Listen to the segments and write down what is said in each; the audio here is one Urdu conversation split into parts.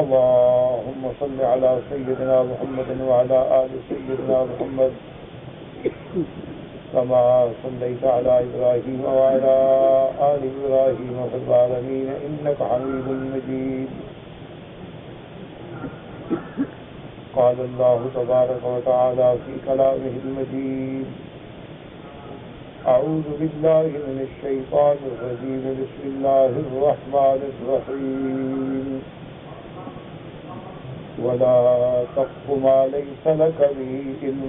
اللهم صل على سيدنا محمد وعلى آل سيدنا محمد كما صليت على إبراهيم وعلى آل إبراهيم في العالمين إنك حميد مجيد. قال الله تبارك وتعالى في كلامه المجيد: أعوذ بالله من الشيطان الرجيم بسم الله الرحمن الرحيم ولا تقف ما ليس لك به علم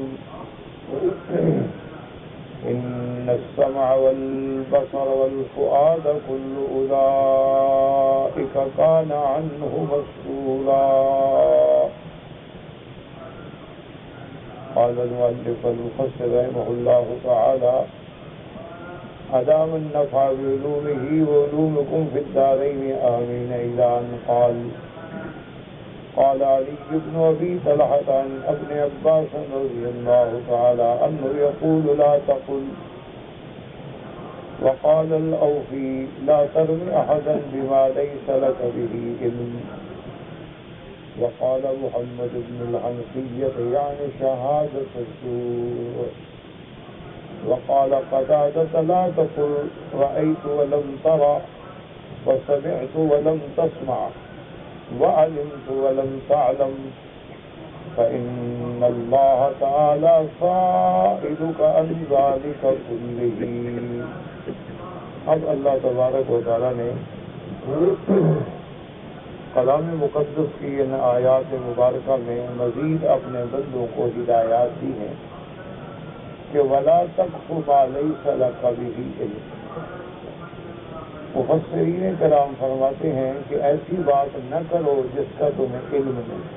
إن السمع والبصر والفؤاد كل أولئك كان عنه مسؤولا. قال المؤلف المفسر رحمه الله تعالى: أدام النفع بعلومه وعلومكم في الدارين آمين. إلى أن قال علي بن أبي طلحة عن ابن عباس رضي الله تعالى عنه يقول: لا تقل. وقال الأوفي: لا ترمي أحدا بما ليس لك به علم. وقال محمد بن الحنفية: يعني شهادة الزور. وقال قتادة: لا تقل رأيت ولم ترى وسمعت ولم تسمع وعلمت ولم تعلم فإن الله تعالى صائدك عن ذلك كله. اب اللہ تبارک و تعالیٰ نے کلام مقدس کی ان آیات مبارکہ میں مزید اپنے بندوں کو ہدایات دی ہیں کہ وَلَا تَقْفُ مَا لَيْسَ لَكَ بِهِ عِلْمٌ. مفسرین کرام فرماتے ہیں کہ ایسی بات نہ کرو جس کا تمہیں علم نہیں.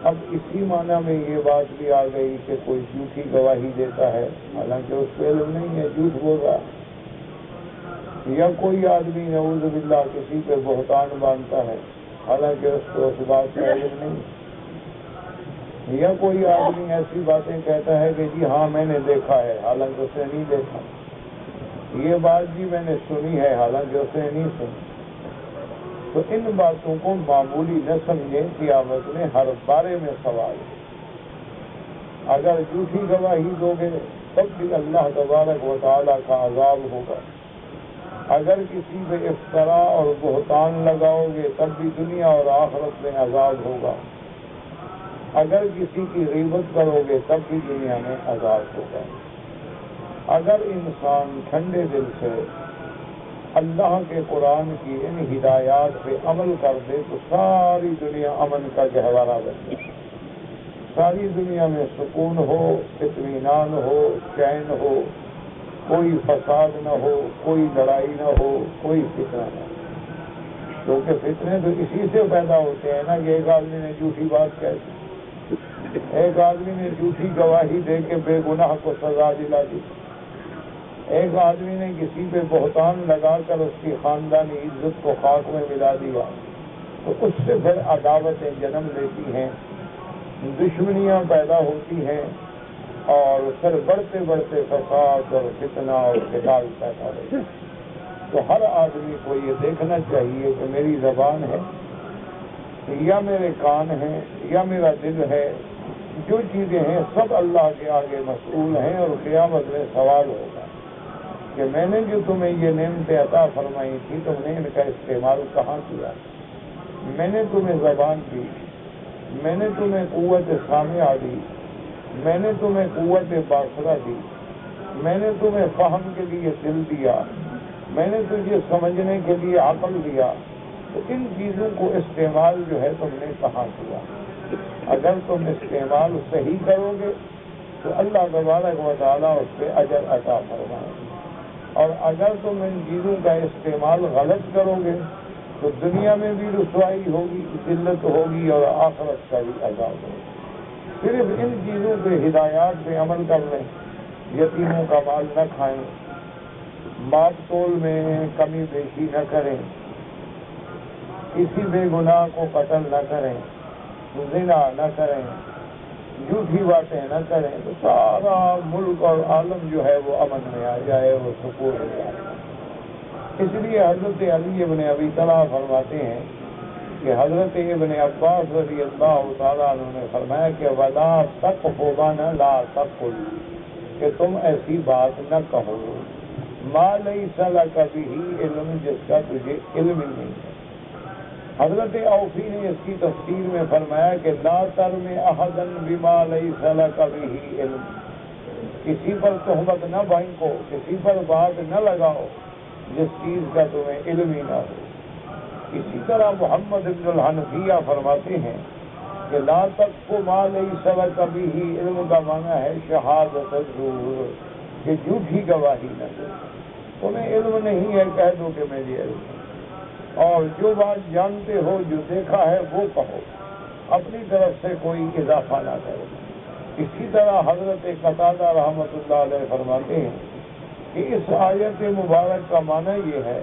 اب اسی معنی میں یہ بات بھی آ گئی کہ کوئی جھوٹی گواہی دیتا ہے حالانکہ اس کو علم نہیں ہے، جھوٹ بول رہا ہے. یا کوئی آدمی نعوذ باللہ کسی پہ بہتان باندھتا ہے حالانکہ اس کو اس بات کا علم نہیں. یا کوئی آدمی ایسی باتیں کہتا ہے کہ جی ہاں میں نے دیکھا ہے حالانکہ اس نے نہیں دیکھا. یہ بات جی میں نے سنی ہے حالانکہ اس نے نہیں سنی. تو ان باتوں کو معمولی نہ سمجھیں، قیامت میں ہر بارے میں سوال ہے. اگر جھوٹی گواہی دو گے تب بھی اللہ تبارک و تعالیٰ کا عذاب ہوگا. اگر کسی پہ افترا اور بہتان لگاؤ گے تب بھی دنیا اور آخرت میں عذاب ہوگا. اگر کسی کی غیبت کرو گے تب بھی دنیا میں عذاب ہوگا. اگر انسان ٹھنڈے دل سے اللہ کے قرآن کی ان ہدایات پہ عمل کر دے تو ساری دنیا امن کا گہوارہ بن جائے. ساری دنیا میں سکون ہو، اطمینان ہو، چین ہو، کوئی فساد نہ ہو، کوئی لڑائی نہ ہو، کوئی فتنہ نہ ہو. کیونکہ فتنے تو اسی سے پیدا ہوتے ہیں نا کہ ایک آدمی نے جھوٹی بات کہہ دی، ایک آدمی نے جھوٹی گواہی دے کے بے گناہ کو سزا دلا دی، ایک آدمی نے کسی پہ بہتان لگا کر اس کی خاندانی عزت کو خاک میں ملا دیا. تو اس سے پھر عداوتیں جنم لیتی ہیں، دشمنیاں پیدا ہوتی ہیں اور پھر بڑھتے بڑھتے فساد اور فتنہ اور قتال پیدا ہوتے ہیں. تو ہر آدمی کو یہ دیکھنا چاہیے کہ میری زبان ہے یا میرے کان ہیں یا میرا دل ہے، جو چیزیں ہیں سب اللہ کے آگے مسئول ہیں اور قیامت میں سوال ہوگا کہ میں نے جو تمہیں یہ نعمتیں عطا فرمائی تھی تم نے ان کا استعمال کہاں کیا. میں نے تمہیں زبان دی، میں نے تمہیں قوت سامعہ دی، میں نے تمہیں قوت باصرہ دی، میں نے تمہیں فہم کے لیے دل دیا، میں نے تجھے سمجھنے کے لیے عقل دیا. تو ان چیزوں کو استعمال جو ہے تم نے کہاں کیا. اگر تم استعمال صحیح کرو گے تو اللہ تبارک و تعالیٰ اس پہ اجر عطا فرمائے. اور اگر تم ان چیزوں کا استعمال غلط کرو گے تو دنیا میں بھی رسوائی ہوگی، ذلت ہوگی اور آخرت کا بھی عذاب ہوگا. صرف ان چیزوں پہ ہدایات پہ عمل کر لیں. یتیموں کا مال نہ کھائیں، ماپ تول میں کمی بیشی نہ کریں، کسی بے گناہ کو قتل نہ کریں، زنا نہ کریں، جھوٹی باتیں نہ کریں، تو سارا ملک اور عالم جو ہے وہ امن میں آ جائے، وہ سکون میں آ جائے. اس لیے حضرت علی بن ابی طلحہ فرماتے ہیں کہ حضرت ابن عباس رضی اللہ تعالیٰ عنہ نے فرمایا کہ ولا تقف لا تقل، کہ تم ایسی بات نہ کہو ما لیس لک بہ علم، جس کا تجھے علم ہی نہیں ہے۔ حضرت اوفی نے اس کی تفسیر میں فرمایا کہ لا ترم احدا بما لیس لک بہ علم، کسی پر تہمت نہ بھینکو، کسی پر بات نہ لگاؤ جس چیز کا تمہیں علم ہی نہ ہو۔ اسی طرح محمد بن الحنفیہ فرماتے ہیں کہ لا تقف ما لیس لک بہ علم کا معنی ہے شہادت الزور، کہ جھوٹی گواہی نہ دو، تمہیں علم نہیں ہے کہہ دو کہ مجھے علم ہے، اور جو بات جانتے ہو جو دیکھا ہے وہ کہو، اپنی طرف سے کوئی اضافہ نہ کرو۔ اسی طرح حضرت قتادہ رحمۃ اللہ علیہ فرماتے ہیں کہ اس آیت مبارک کا معنی یہ ہے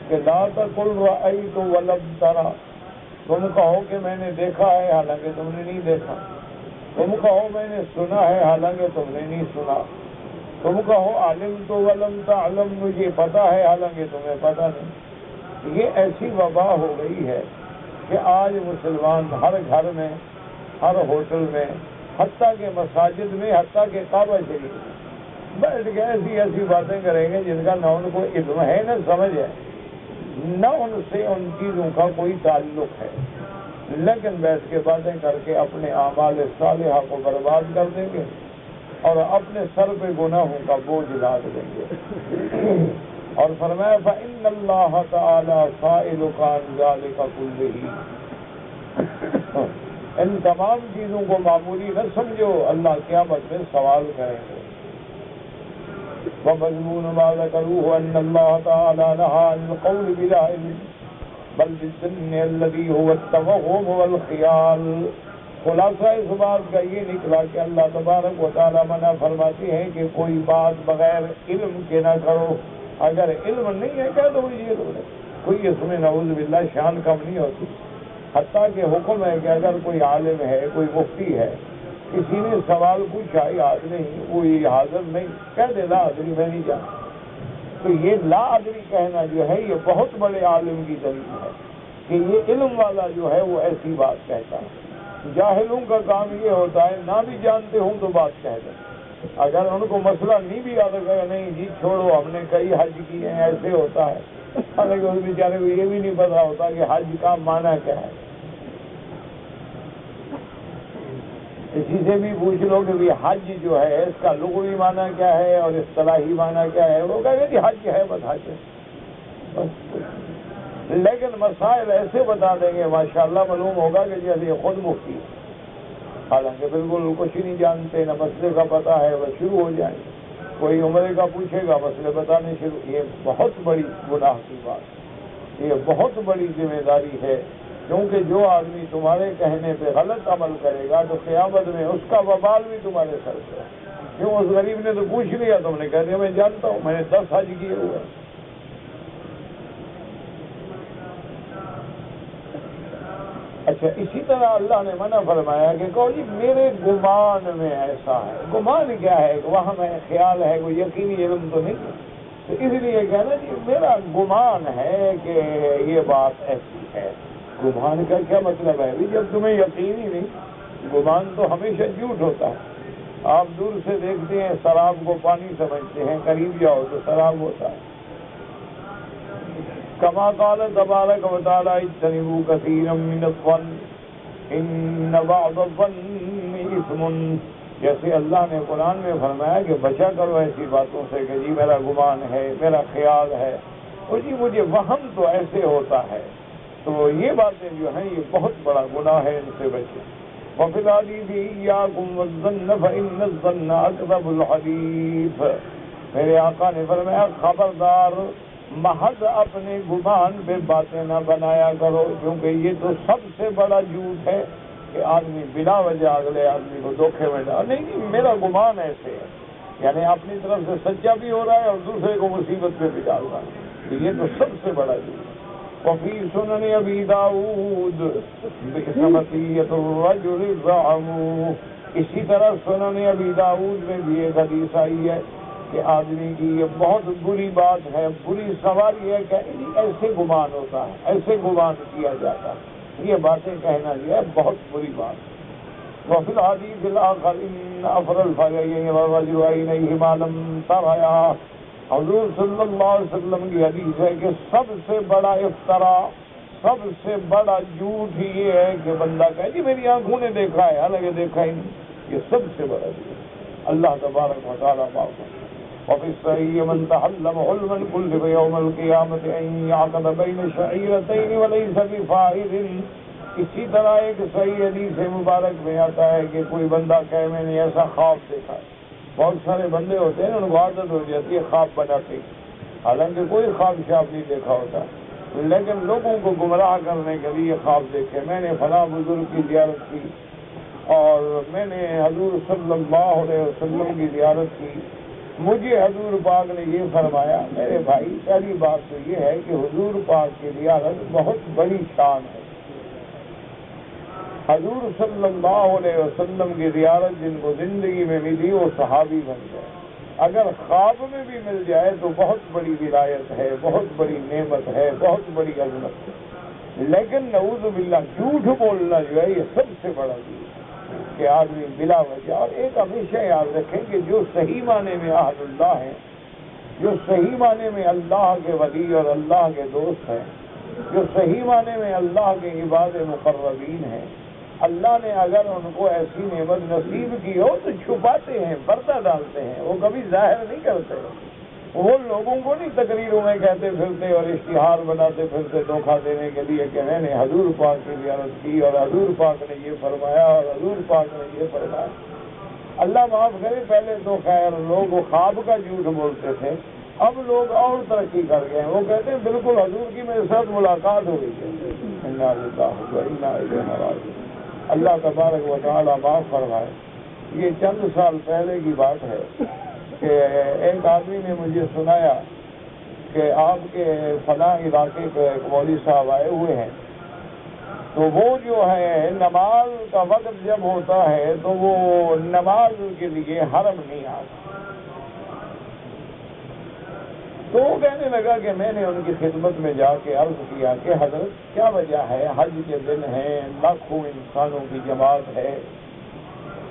کہ لا تقل رأیت ولم ترى، تم کہو کہ میں نے دیکھا ہے حالانکہ تم نے نہیں دیکھا، تم کہو میں نے سنا ہے حالانکہ تم نے نہیں سنا، تم کہو علمت ولم تعلم، مجھے پتا ہے حالانکہ تمہیں پتا نہیں۔ یہ ایسی وبا ہو گئی ہے کہ آج مسلمان ہر گھر میں، ہر ہوٹل میں، حتیٰ کہ مساجد میں، حتیٰ کہ کعبہ شریف میں بیٹھ کے ایسی ایسی باتیں کریں گے جن کا نہ ان کو علم ہے نہ سمجھ ہے، نہ ان سے ان چیزوں کا کوئی تعلق ہے، لیکن بیٹھ کے باتیں کر کے اپنے اعمال صالحہ کو برباد کر دیں گے اور اپنے سر پہ گناہوں کا بوجھ لاد دیں گے۔ اور فرمایا فإن اللہ تعالی سائلک عن ذلک کلہ، ان تمام چیزوں کو معمولی نہ سمجھو، اللہ قیامت میں سوال کریں گے۔ ومضمون ما ذكروه أن الله تعالى نهى عن القول بلا علم بل بالظن الذي هو التوهم والخيال۔ خلاصہ اس بات کا یہ نکلا کہ اللہ تبارک و تعالیٰ منع فرماتے ہیں کہ کوئی بات بغیر علم کے نہ کرو، اگر علم نہیں ہے کہہ دو یہ کوئی اس میں نعوذ باللہ شان کم نہیں ہوتی، حتیٰ کہ حکم ہے کہ اگر کوئی عالم ہے، کوئی مفتی ہے، کسی نے سوال پوچھا یاد نہیں، کوئی حاضر نہیں، کہہ دے لا ادری میں نہیں جانتا۔ تو یہ لا ادری کہنا جو ہے یہ بہت بڑے عالم کی دلیل ہے کہ یہ علم والا جو ہے وہ ایسی بات کہتا ہے۔ جاہلوں کا کام یہ ہوتا ہے نہ بھی جانتے ہوں تو بات کہہ دیں، اگر ان کو مسئلہ نہیں بھی یاد کرے نہیں جی چھوڑو ہم نے کئی حج کیے ہیں ایسے ہوتا ہے، حالانکہ اس بیچارے کو یہ بھی نہیں پتا ہوتا کہ حج کا معنی کیا ہے۔ کسی سے بھی پوچھ لو کہ بھی حج جو ہے اس کا لغوی معنی کیا ہے اور اصطلاحی معنی کیا ہے، وہ کہے گا کہ حج ہے بس حج ہے بس، لیکن مسائل ایسے بتا دیں گے ماشاءاللہ معلوم ہوگا کہ جیسے یہ خود مفتی ہے، حالانکہ بالکل کچھ نہیں جانتے، نہ مسئلے کا پتہ ہے، بس شروع ہو جائیں گے۔ کوئی عمرے کا پوچھے گا مسئلے بتانے شروع، یہ بہت بڑی گناہ کی بات، یہ بہت بڑی ذمہ داری ہے، کیونکہ جو آدمی تمہارے کہنے پہ غلط عمل کرے گا تو قیامت میں اس کا وبال بھی تمہارے سر پہ ہے۔ کیوں اس غریب نے تو پوچھ لیا، تم نے کہہ دیا میں جانتا ہوں، میں نے 10 حج کیے ہوئے۔ اچھا اسی طرح اللہ نے منع فرمایا کہ کہو جی میرے گمان میں ایسا ہے، گمان کیا ہے کہ وہاں میں خیال ہے، کوئی یقینی علم تو نہیں ہے، تو اس لیے کہنا جی میرا گمان ہے کہ یہ بات ایسی ہے۔ گمان کا کیا مطلب ہے؟ جب تمہیں یقین ہی نہیں، گمان تو ہمیشہ جھوٹ ہوتا ہے۔ آپ دور سے دیکھتے ہیں سراب کو پانی سمجھتے ہیں، قریب جاؤ تو سراب ہوتا ہے۔ کما قال تبارک و تعالی اجتنبوا کثیرا من الظن ان بعض الظن اثم، جیسے اللہ نے قرآن میں فرمایا کہ بچا کرو ایسی باتوں سے کہ جی میرا گمان ہے، میرا خیال ہے، اور جی مجھے وہم تو ایسے ہوتا ہے، تو یہ باتیں جو ہیں یہ بہت بڑا گناہ ہے، ان سے بچیں۔ وفی الحدیث ایاکم والظن فإن الظن اکذب الحدیث، میرے آقا نے فرمایا خبردار محض اپنے گمان پہ باتیں نہ بنایا کرو، کیونکہ یہ تو سب سے بڑا جھوٹ ہے کہ آدمی بلا وجہ اگلے آدمی کو دھوکے میں ڈال، نہیں میرا گمان ایسے ہے، یعنی اپنی طرف سے سچا بھی ہو رہا ہے اور دوسرے کو مصیبت پہ بھی ڈال رہا ہے، یہ تو سب سے بڑا جھوٹ۔ وفی سنن ابی داؤد بسمتیت الرجل الزعم، اسی طرح سنن ابی داؤد میں بھی ایک حدیث آئی ہے کہ آدمی کی یہ بہت بری بات ہے، بری سوال یہ ہے کہ ایسے گمان ہوتا ہے، ایسے گمان کیا جاتا ہے، یہ باتیں کہنا جو ہے بہت بری بات. وفی الحدیث الآخر ان افضل الفجرین والرجل عینیہ ما لم تریا. حضور صلی اللہ علیہ وسلم کی حدیث ہے کہ سب سے بڑا افطرا، سب سے بڑا جھوٹ یہ ہے کہ بندہ کہے جی میری آنکھوں نے دیکھا ہے، حالانکہ دیکھا ہی نہیں. یہ سب سے بڑا جھوٹ. اللہ تبارک و تعالیٰ معاف کرے. وفي الصحيح من تحلم حلم الكل يوم القيامة أن يعقد بين شعيرتين وليس بفاعل. اسی طرح ایک صحیح حدیث مبارک میں آتا ہے کہ کوئی بندہ کہے میں نے ایسا خواب دیکھا ہے. بہت سارے بندے ہوتے ہیں ان کو عادت ہو جاتی ہے خواب بناتے، حالانکہ کوئی خواب شاب نہیں دیکھا ہوتا، لیکن لوگوں کو گمراہ کرنے کے لیے خواب دیکھے. میں نے فلاں بزرگ کی زیارت کی اور میں نے حضور صلی اللہ علیہ وسلم کی زیارت کی، مجھے حضور پاک نے یہ فرمایا. میرے بھائی پہلی بات تو یہ ہے کہ حضور پاک کی زیارت بہت بڑی شان ہے. حضور صلی اللہ علیہ وسلم کی زیارت جن کو زندگی میں ملی وہ صحابی بن گئے. اگر خواب میں بھی مل جائے تو بہت بڑی ولایت ہے، بہت بڑی نعمت ہے، بہت بڑی عظمت ہے. لیکن نعوذ باللہ جھوٹ بولنا جو ہے یہ سب سے بڑا چیز کہ آدمی بلا وجہ. اور ایک ہمیشہ یاد رکھیں کہ جو صحیح معنی میں اہل اللہ ہیں، جو صحیح معنی میں اللہ کے ولی اور اللہ کے دوست ہیں، جو صحیح معنی میں اللہ کے عباد مقربین ہیں، اللہ نے اگر ان کو ایسی نعمت نصیب کی ہو تو چھپاتے ہیں، پردہ ڈالتے ہیں، وہ کبھی ظاہر نہیں کرتے. وہ لوگوں کو نہیں تقریروں میں کہتے پھرتے اور اشتہار بناتے پھرتے دھوکہ دینے کے لیے کہ میں نے حضور پاک کی زیارت کی اور حضور پاک نے یہ فرمایا اور حضور پاک نے یہ فرمایا. اللہ معاف کرے، پہلے تو خیر لوگ خواب کا جھوٹ بولتے تھے، اب لوگ اور ترقی کر گئے ہیں. وہ کہتے ہیں بالکل حضور کی میرے ساتھ ملاقات ہو گئی ہے. انا للہ و انا الیہ راجعون. اللہ تبارک و تعالیٰ معاف فرمائے. یہ چند سال پہلے کی بات ہے کہ ایک آدمی نے مجھے سنایا کہ آپ کے فلاں علاقے کے ایک مولوی صاحب آئے ہوئے ہیں، تو وہ جو ہے نماز کا وقت جب ہوتا ہے تو وہ نماز کے لیے حرم نہیں آتا. تو وہ کہنے لگا کہ میں نے ان کی خدمت میں جا کے عرض کیا کہ حضرت کیا وجہ ہے، حج کے دن ہیں، لاکھوں انسانوں کی جماعت ہے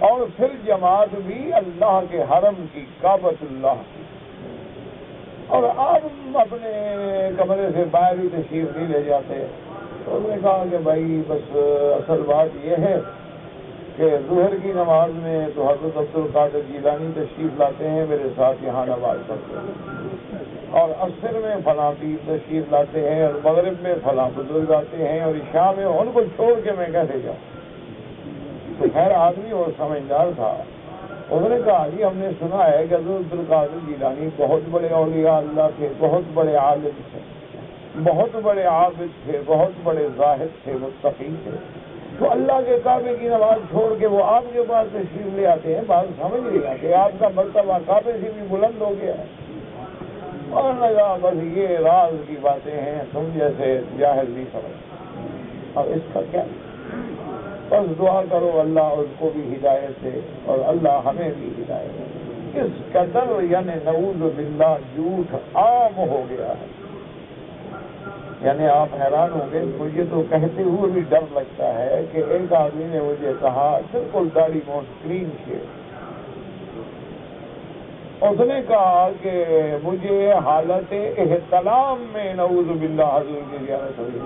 اور پھر جماعت بھی اللہ کے حرم کی، کعبۃ اللہ کی، اور آپ اپنے کمرے سے باہر ہی تشریف نہیں لے جاتے. تو انہوں نے کہا کہ بھائی بس اصل بات یہ ہے کہ ظہر کی نماز میں تو حضرت عبد القادر جیلانی تشریف لاتے ہیں، میرے ساتھ یہاں نماز پڑھتے ہیں، اور عصر میں فلاں پیر تشریف لاتے ہیں، اور مغرب میں فلاں بزرگ آتے ہیں، اور عشاء میں ان کو چھوڑ کے میں کیسے جاؤں. تو خیر آدمی اور سمجھدار تھا. انہوں نے کہا جی ہم نے سنا ہے کہ حضرت عبد القادر جیلانی بہت بڑے اولیاء اللہ تھے، بہت بڑے عالم تھے، بہت بڑے عابد تھے، بہت بڑے زاہد تھے، متقی تھے. تو اللہ کے کعبے کی نماز چھوڑ کے وہ آپ کے پاس تشریف لے آتے ہیں. بات سمجھ نہیں آتے، آپ کا مرتبہ کعبے سے بھی بلند ہو گیا ہے. اور لگا بس یہ راز کی باتیں ہیں، تم جیسے جاہل نہیں سمجھ. اور اس کا کیا؟ بس دعا کرو اللہ اس کو بھی ہدایت دے اور اللہ ہمیں بھی ہدایت دے. اس قدر یعنی نعوذ باللہ جھوٹ عام ہو گیا ہے. یعنی آپ حیران ہوں گے، مجھے تو کہتے ہوئے بھی ڈر لگتا ہے کہ ایک آدمی نے مجھے کہا بالکل داڑھی موچھ کلین شیو، اس نے کہا کہ مجھے حالت احتلام میں نعوذ باللہ حضور کی زیارت ہوئی.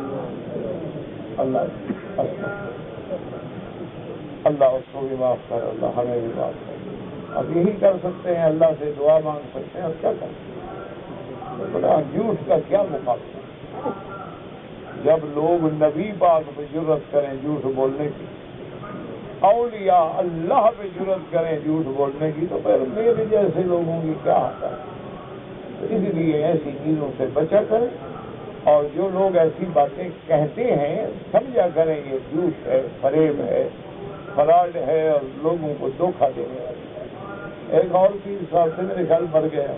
اللہ اس کو بھی معاف کر، اللہ ہمیں بھی معاف کر. اب یہی کر سکتے ہیں، اللہ سے دعا مانگ سکتے ہیں. اب کیا کر سکتے ہیں؟ بڑا جھوٹ کا کیا مقابلہ جب لوگ نبی پاک پہ جرت کریں جھوٹ بولنے کی، اولیاء اللہ پہ جرت کریں جھوٹ بولنے کی، تو پھر میرے جیسے لوگوں کی کیا ہوتا ہے؟ اس لیے ایسی چیزوں سے بچا کریں، اور جو لوگ ایسی باتیں کہتے ہیں سمجھا کریں یہ جھوٹ ہے، فریب ہے، فراڈ ہے اور لوگوں کو دھوکہ دینے والی ہے. ایک اور پیر صاحب سے میرے خیال مر گیا،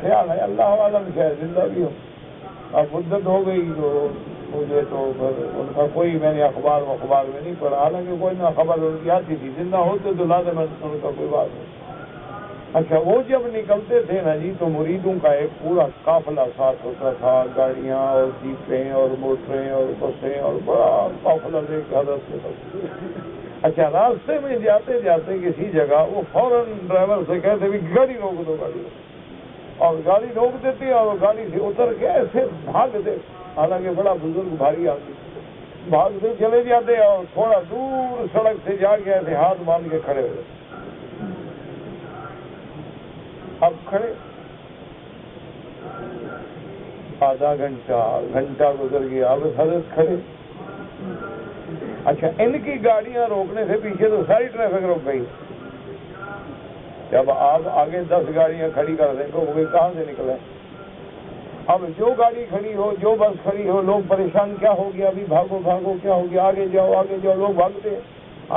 خیال ہے اللہ عالم شاید زندہ بھی ہو. اب مدت ہو گئی تو مجھے تو ان کا کوئی میں نے اخبار میں نہیں پڑھا، حالانکہ کوئی نہ خبر ان کی آتی تھی. زندہ ہوتے تو لازم ان کا کوئی بات نہیں. اچھا وہ جب نکلتے تھے نا جی تو مریدوں کا ایک پورا قافلہ ساتھ ہوتا تھا، گاڑیاں اور جیپیں اور موٹریں اور بسیں اور بڑا قافلہ لے کے حضرت سے بس۔ اچھا راستے میں جاتے جاتے کسی جگہ وہ فوراً ڈرائیور سے کہتے بھی گاڑی روک دو، گاڑی روک، اور گاڑی روک دیتی اور گاڑی سے اتر کے ایسے بھاگتے، حالانکہ بڑا بزرگ بھاری آدمی، بھاگتے چلے جاتے اور تھوڑا دور سڑک سے جا کے ایسے ہاتھ باندھ کے کھڑے ہوئے۔ اب کھڑے آدھا گھنٹہ گزر گیا، اب حضرت کھڑے۔ اچھا ان کی گاڑیاں روکنے سے پیچھے تو ساری ٹریفک رک گئی۔ جب آپ آگے 10 گاڑیاں کھڑی کر دیں تو وہ کہاں سے نکلے؟ اب جو گاڑی کھڑی ہو، جو بس کھڑی ہو، لوگ پریشان، کیا ہو گیا ابھی، بھاگو بھاگو، کیا ہو گیا، آگے جاؤ آگے جاؤ، لوگ بھاگتے ہیں۔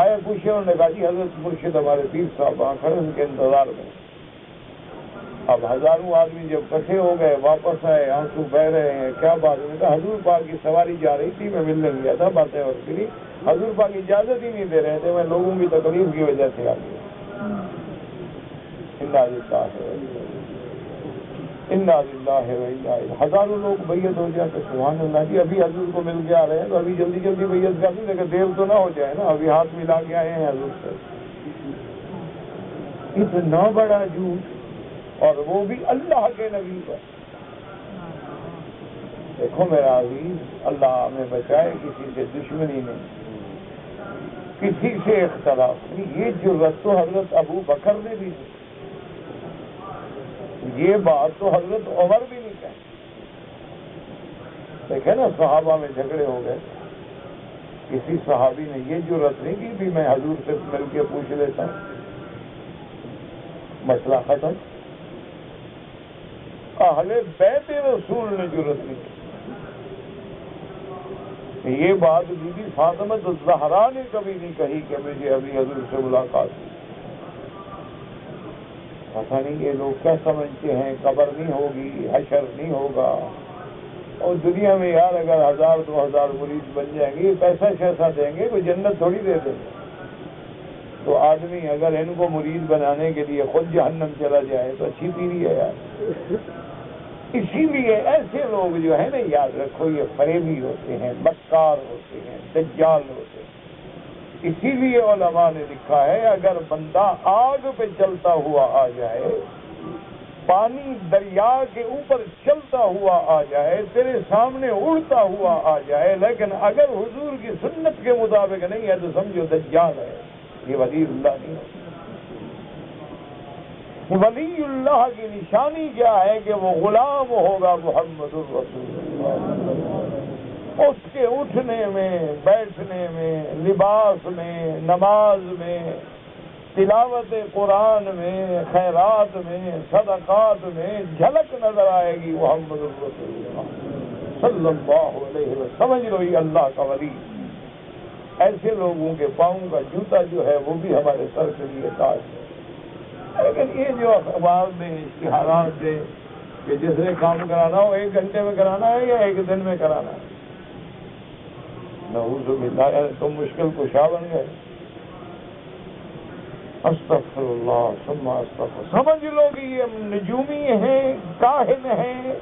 آیا پوچھے، انہوں نے کہا جی حضرت مرشد ہمارے پیر صاحب وہاں کھڑے، ان کے انتظار میں۔ اب ہزاروں آدمی جب اکٹھے ہو گئے، واپس آئے، آنسو بہ رہے ہیں، کیا بات ہے؟ کہا حضور پاک کی سواری جا رہی تھی، میں ملنے گیا تھا، باتیں اور پھری، حضور پاک اجازت ہی نہیں دے رہے تھے، میں لوگوں کی تکلیف کی وجہ سے آ گیا۔ انا للہ و انا الیہ۔ ہزاروں لوگ بیعت ہو جاتے، سبحان اللہ جی، ابھی حضور کو مل کے آ رہے ہیں تو ابھی جلدی جلدی بیعت کر دیں، لیکن دیر تو نہ ہو جائے نا، ابھی ہاتھ ملا کے آئے ہیں حضور سے۔ اتنا بڑا جھوٹ، اور وہ بھی اللہ کے نبی پر۔ دیکھو میرا عزیز، اللہ ہمیں بچائے کسی سے دشمنی نہیں، کسی سے اختلاف نہیں۔ یہ جرأت تو حضرت ابو بکر نے بھی دی، یہ بات تو حضرت عمر بھی نہیں کہی۔ دیکھیں نا صحابہ میں جھگڑے ہو گئے، کسی صحابی نے یہ جرأت نہیں کی بھی میں حضور سے مل کے پوچھ لیتا ہوں، مسئلہ ختم۔ اہل بیت رسول نے جرأت نہیں کی۔ یہ بات بی بی فاطمہ الزہرا نے کبھی نہیں کہی کہ مجھے ابھی حضور سے ملاقات ہوئی۔ پتہ نہیں یہ لوگ کیا سمجھتے ہیں، قبر نہیں ہوگی، حشر نہیں ہوگا، اور دنیا میں یار اگر 1000 2000 مرید بن جائیں گے، پیسہ شیسا دیں گے، کوئی جنت تھوڑی دے دیں گے۔ تو آدمی اگر ان کو مرید بنانے کے لیے خود جہنم چلا جائے تو اچھی پیری ہے یار۔ اسی لیے ایسے لوگ جو ہے نا، یاد رکھو یہ فریبی ہوتے ہیں، مکار ہوتے ہیں، دجال ہوتے ہیں۔ اسی لیے علماء نے لکھا ہے اگر بندہ آگ پہ چلتا ہوا آ جائے، پانی دریا کے اوپر چلتا ہوا آ جائے، تیرے سامنے اڑتا ہوا آ جائے، لیکن اگر حضور کی سنت کے مطابق نہیں ہے تو سمجھو دجال ہے، یہ ولی اللہ نہیں ہے۔ ولی اللہ کی نشانی کیا ہے کہ وہ غلام ہوگا محمد الرسول اللہ، اس کے اٹھنے میں، بیٹھنے میں، لباس میں، نماز میں، تلاوت قرآن میں، خیرات میں، صدقات میں جھلک نظر آئے گی محمد الرسول اللہ صلی اللہ علیہ وسلم۔ سمجھ لو یہ اللہ کا ولی۔ ایسے لوگوں کے پاؤں کا جوتا جو ہے وہ بھی ہمارے سر کے لیے تاج ہے۔ لیکن یہ جو اخبار میں اشتہارات دے کہ جس نے کام کرانا ہو 1 گھنٹے میں کرانا ہے یا 1 دن میں کرانا ہے، نعوذ باللہ، تو مشکل کشا بن گئے۔ استغفر اللہ ثم استغفر۔ سمجھ لو کہ یہ نجومی ہیں، کاہن ہیں،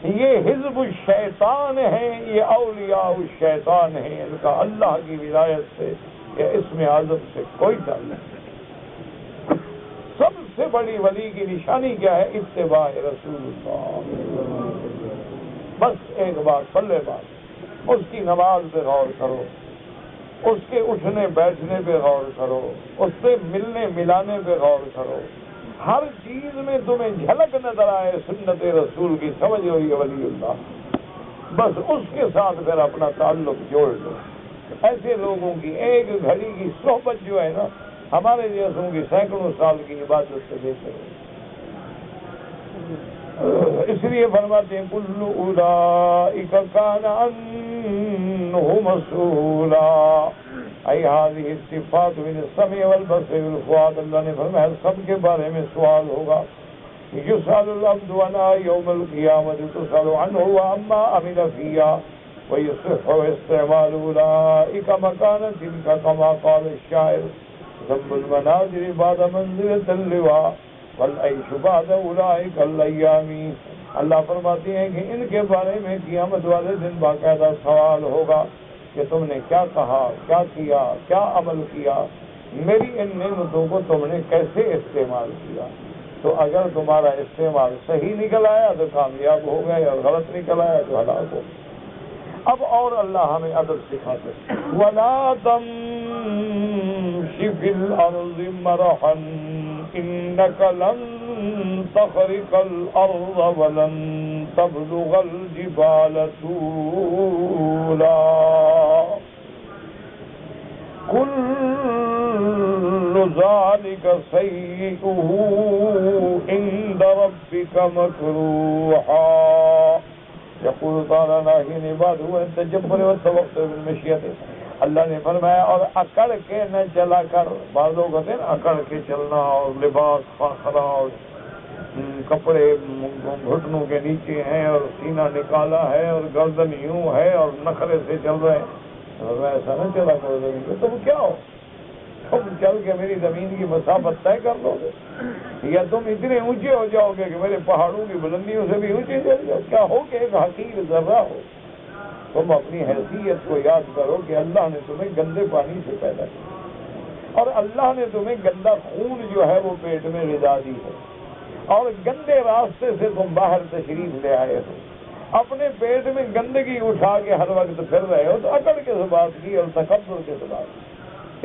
یہ حزب الشیطان ہیں، یہ اولیاء الشیطان ہیں، ان کا اللہ کی ولایت سے یا اسم اعظم سے کوئی تعلق نہیں۔ سب سے بڑی ولی کی نشانی کیا ہے؟ اتباع رسول اللہ۔ بس ایک بات، پلے بات، اس کی نماز پہ غور کرو، اس کے اٹھنے بیٹھنے پہ غور کرو، اس سے ملنے ملانے پہ غور کرو، ہر چیز میں تمہیں جھلک نظر آئے سنت رسول کی، سمجھ لو یہ ولی اللہ۔ بس اس کے ساتھ پھر اپنا تعلق جوڑ دو۔ ایسے لوگوں کی ایک گھڑی کی صحبت جو ہے نا، ہمارے جیسوں کی سینکڑوں سال کی عبادت سے بہتر ہے۔ اس لیے فرماتے ہیں کل اولئک کان عنہ مسئولا، ای هذه الصفات من السمع والبصر والفؤاد۔ اللہ نے فرمایا سب کے بارے میں سوال ہوگا۔ یسأل العبد عنہا یوم القیامۃ، تسأل عنہ وعما عمل فیہا ویصح استعمال اولئک مکان تلک، کما قال الشاعر ذنب المناظر بعد منزلة اللواء والعیش بعد اولئک الایام، اللہ فرماتے ہیں کہ ان کے بارے میں قیامت والے دن باقاعدہ سوال ہوگا کہ تم نے کیا کہا، کیا کیا، کیا عمل کیا، میری ان نعمتوں کو تم نے کیسے استعمال کیا۔ تو اگر تمہارا استعمال صحیح نکل آیا تو کامیاب ہو گئے، اور غلط نکل آیا تو ہلاک ہو گئے۔ اب اور اللہ ہمیں ادب سکھاتے ہیں، وَلَا تَمْشِ فِي الْأَرْضِ مَرَحًا إِنَّكَ لَن تَخْرِقَ الْأَرْضَ وَلَن تَبْلُغَ الْجِبَالَ طُولًا كُلُّ ذَلِكَ سَيِّئُهُ عِندَ رَبِّكَ مَكْرُوهًا یقول تعالیٰ ناہین عباد ہوئے تجبر و توقع بالمشیت، اللہ نے فرمایا اور اکڑ کے نہ چلا کر، بعض لوگ ہوتے ہیں نا اکڑ کے چلنا، اور لباس فاخرہ اور کپڑے گھٹنوں کے نیچے ہیں اور سینہ نکالا ہے اور گردن یوں ہے اور نخرے سے چل رہے ہیں، ایسا نہ چلا کرو زمین پہ، تم کیا ہو، تم چل کے میری زمین کی مسافت طے کر لو گے، یا تم اتنے اونچے ہو جاؤ گے کہ میرے پہاڑوں کی بلندیوں سے بھی اونچے چل جاؤ، کیا ہو کہ ایک حقیر ذرہ ہو۔ تم اپنی حیثیت کو یاد کرو کہ اللہ نے تمہیں گندے پانی سے پیدا کیا، اور اللہ نے تمہیں گندا خون جو ہے وہ پیٹ میں غذا دی ہے، اور گندے راستے سے تم باہر تشریف لے آئے ہو، اپنے پیٹ میں گندگی اٹھا کے ہر وقت پھر رہے ہو، تو اکڑ کے سے بات کی اور تکبر کے سے بات کی۔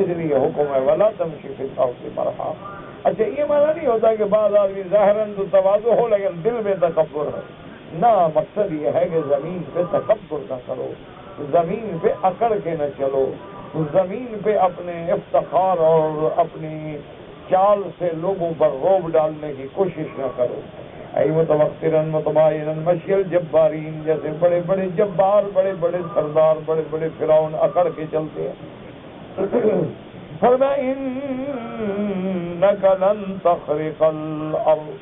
اس لیے حکم ہے وَلَا تَمْشِ فِي الْأَرْضِ مَرَحًا۔ اچھا یہ معنی نہیں ہوتا کہ بعض آدمی ظاہراً تو تواضع ہو لیکن دل میں تکبر ہے، نہ، مقصد یہ ہے کہ زمین پہ تکبر نہ کرو، زمین پہ اکڑ کے نہ چلو، زمین پہ اپنے افتخار اور اپنی چال سے لوگوں پر رعب ڈالنے کی کوشش نہ کرو۔ اے متوقراً متمائلاً مشی الجبارین، جیسے بڑے بڑے جبار، بڑے بڑے سردار، بڑے بڑے فرعون اکڑ کے چلتے ہیں۔ فرمایا انک لن تخرق الارض،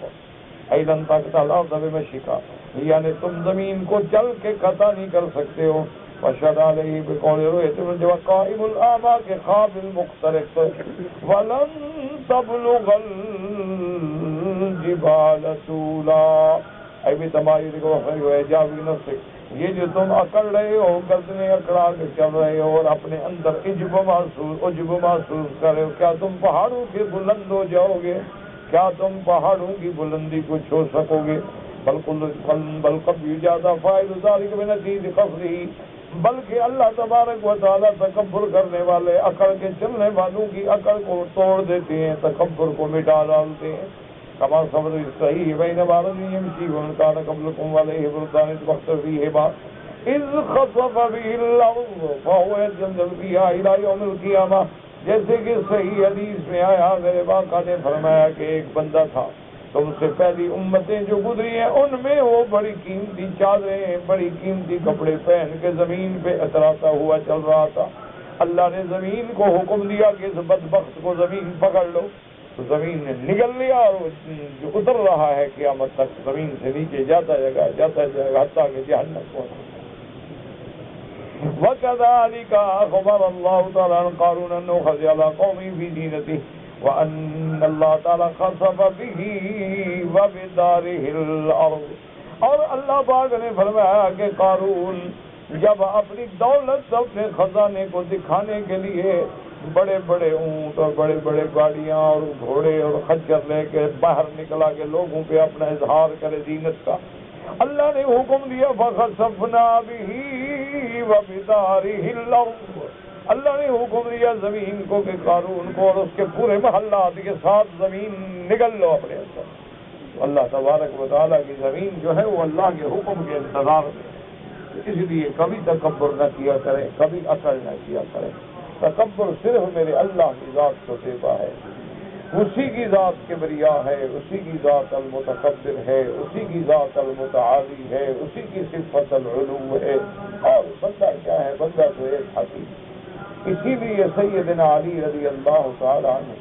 ای لن تخرق الارض بمشیک، یعنی تم زمین کو چل کے قطع نہیں کر سکتے ہو۔ وشهد علیہ بقول رویت جو قائم الاعمى کے خواب المخترق، ولن تبلغ الجبال طولا، ای بھی تمایل کو جاوی نفسک، یہ جو تم اکڑ رہے ہو، گردنے اکڑا کے چل رہے ہو اور اپنے اندر عجب محسوس کر رہے ہو، کیا تم پہاڑوں کے بلند ہو جاؤ گے؟ کیا تم پہاڑوں کی بلندی کو چھو سکو گے؟ بلکہ زیادہ فائد ذالک بنتیج قصری، بلکہ اللہ تبارک و تعالیٰ تکبر کرنے والے، اکڑ کے چلنے والوں کی عقل کو توڑ دیتے ہیں، تکبر کو مٹا ڈالتے ہیں۔ کما صبر صحیح بین بارد یمشی ومن قبلکم علیہ بلدان وقت فیہ بات اذ خصف به الارض فهو يتزلزل فيها الى يوم القیامہ، جیسے کہ صحیح حدیث میں آیا، میرے آقا نے فرمایا کہ ایک بندہ تھا تم سے پہلی امتیں جو گزری ہیں ان میں وہ بڑی قیمتی چادریں، بڑی قیمتی کپڑے پہن کے زمین پہ اتراتا ہوا چل رہا تھا۔ اللہ نے زمین کو حکم دیا کہ اس بدبخت کو زمین پکڑ لو، تو زمین نے نگل لیا، اور جو اتر رہا ہے قیامت تک زمین سے نیچے جاتا جائے گا حتیٰ کہ جہنم پہنچے۔ وَكَذَلِكَ أَخْبَرَ اللَّهُ تَعَالَىٰ عَنْ قَارُونَ أَنَّهُ خَزِيَ عَلَىٰ قَوْمِهِ فِي زِينَتِهِ وَأَنَّ اللَّهَ تَعَالَىٰ خَسَفَ بِهِ وَبِدَارِهِ الْأَرْضِ، اور اللہ پاک نے فرمایا کہ قارون جب اپنی دولت، اپنے خزانے کو دکھانے کے لیے بڑے بڑے اونٹ اور بڑے بڑے گاڑیاں اور گھوڑے اور خچر لے کے باہر نکلا کہ لوگوں پہ اپنا اظہار کرے زینت کا، اللہ نے حکم دیا فَخَسَفْنَا بِهِ وَبِدَارِهِ الْأَرْضِ، اللہ نے حکم دیا زمین کو کہ قارون کو اور اس کے پورے محلات کے ساتھ زمین نگل لو اپنے اندر۔ اللہ تبارک و تعالیٰ کی زمین جو ہے وہ اللہ کے حکم کے انتظار میں، اس لیے کبھی تکبر نہ کیا کریں، کبھی عقل نہ کیا کریں۔ تکبر صرف میرے اللہ کی ذات کو دیتا ہے، اسی کی ذات کبریا ہے، اسی کی ذات المتکبر ہے، اسی کی ذات المتعالی ہے، اسی کی صفت العلو ہے، اور بندہ کیا ہے؟ بندہ تو ایک حقیقی۔ اسی لیے سیدنا علی رضی اللہ تعالیٰ عنہ،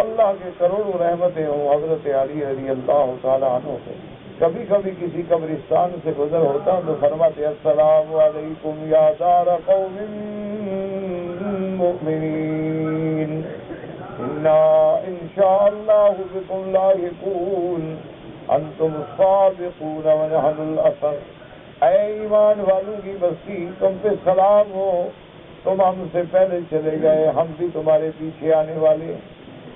اللہ کے کروڑوں رحمتیں ہوں حضرت علی رضی اللہ تعالیٰ عنہ سے، کبھی کبھی کسی قبرستان سے گزر ہوتا تو فرماتے السلام علیکم یا دار قوم مؤمنین ان انا انشاء اللہ بکم لاحقون انتم السابقون ونحن الاثر. اے ایمان والوں کی بستی، تم پہ سلام ہو، تم ہم سے پہلے چلے گئے، ہم بھی تمہارے پیچھے آنے والے.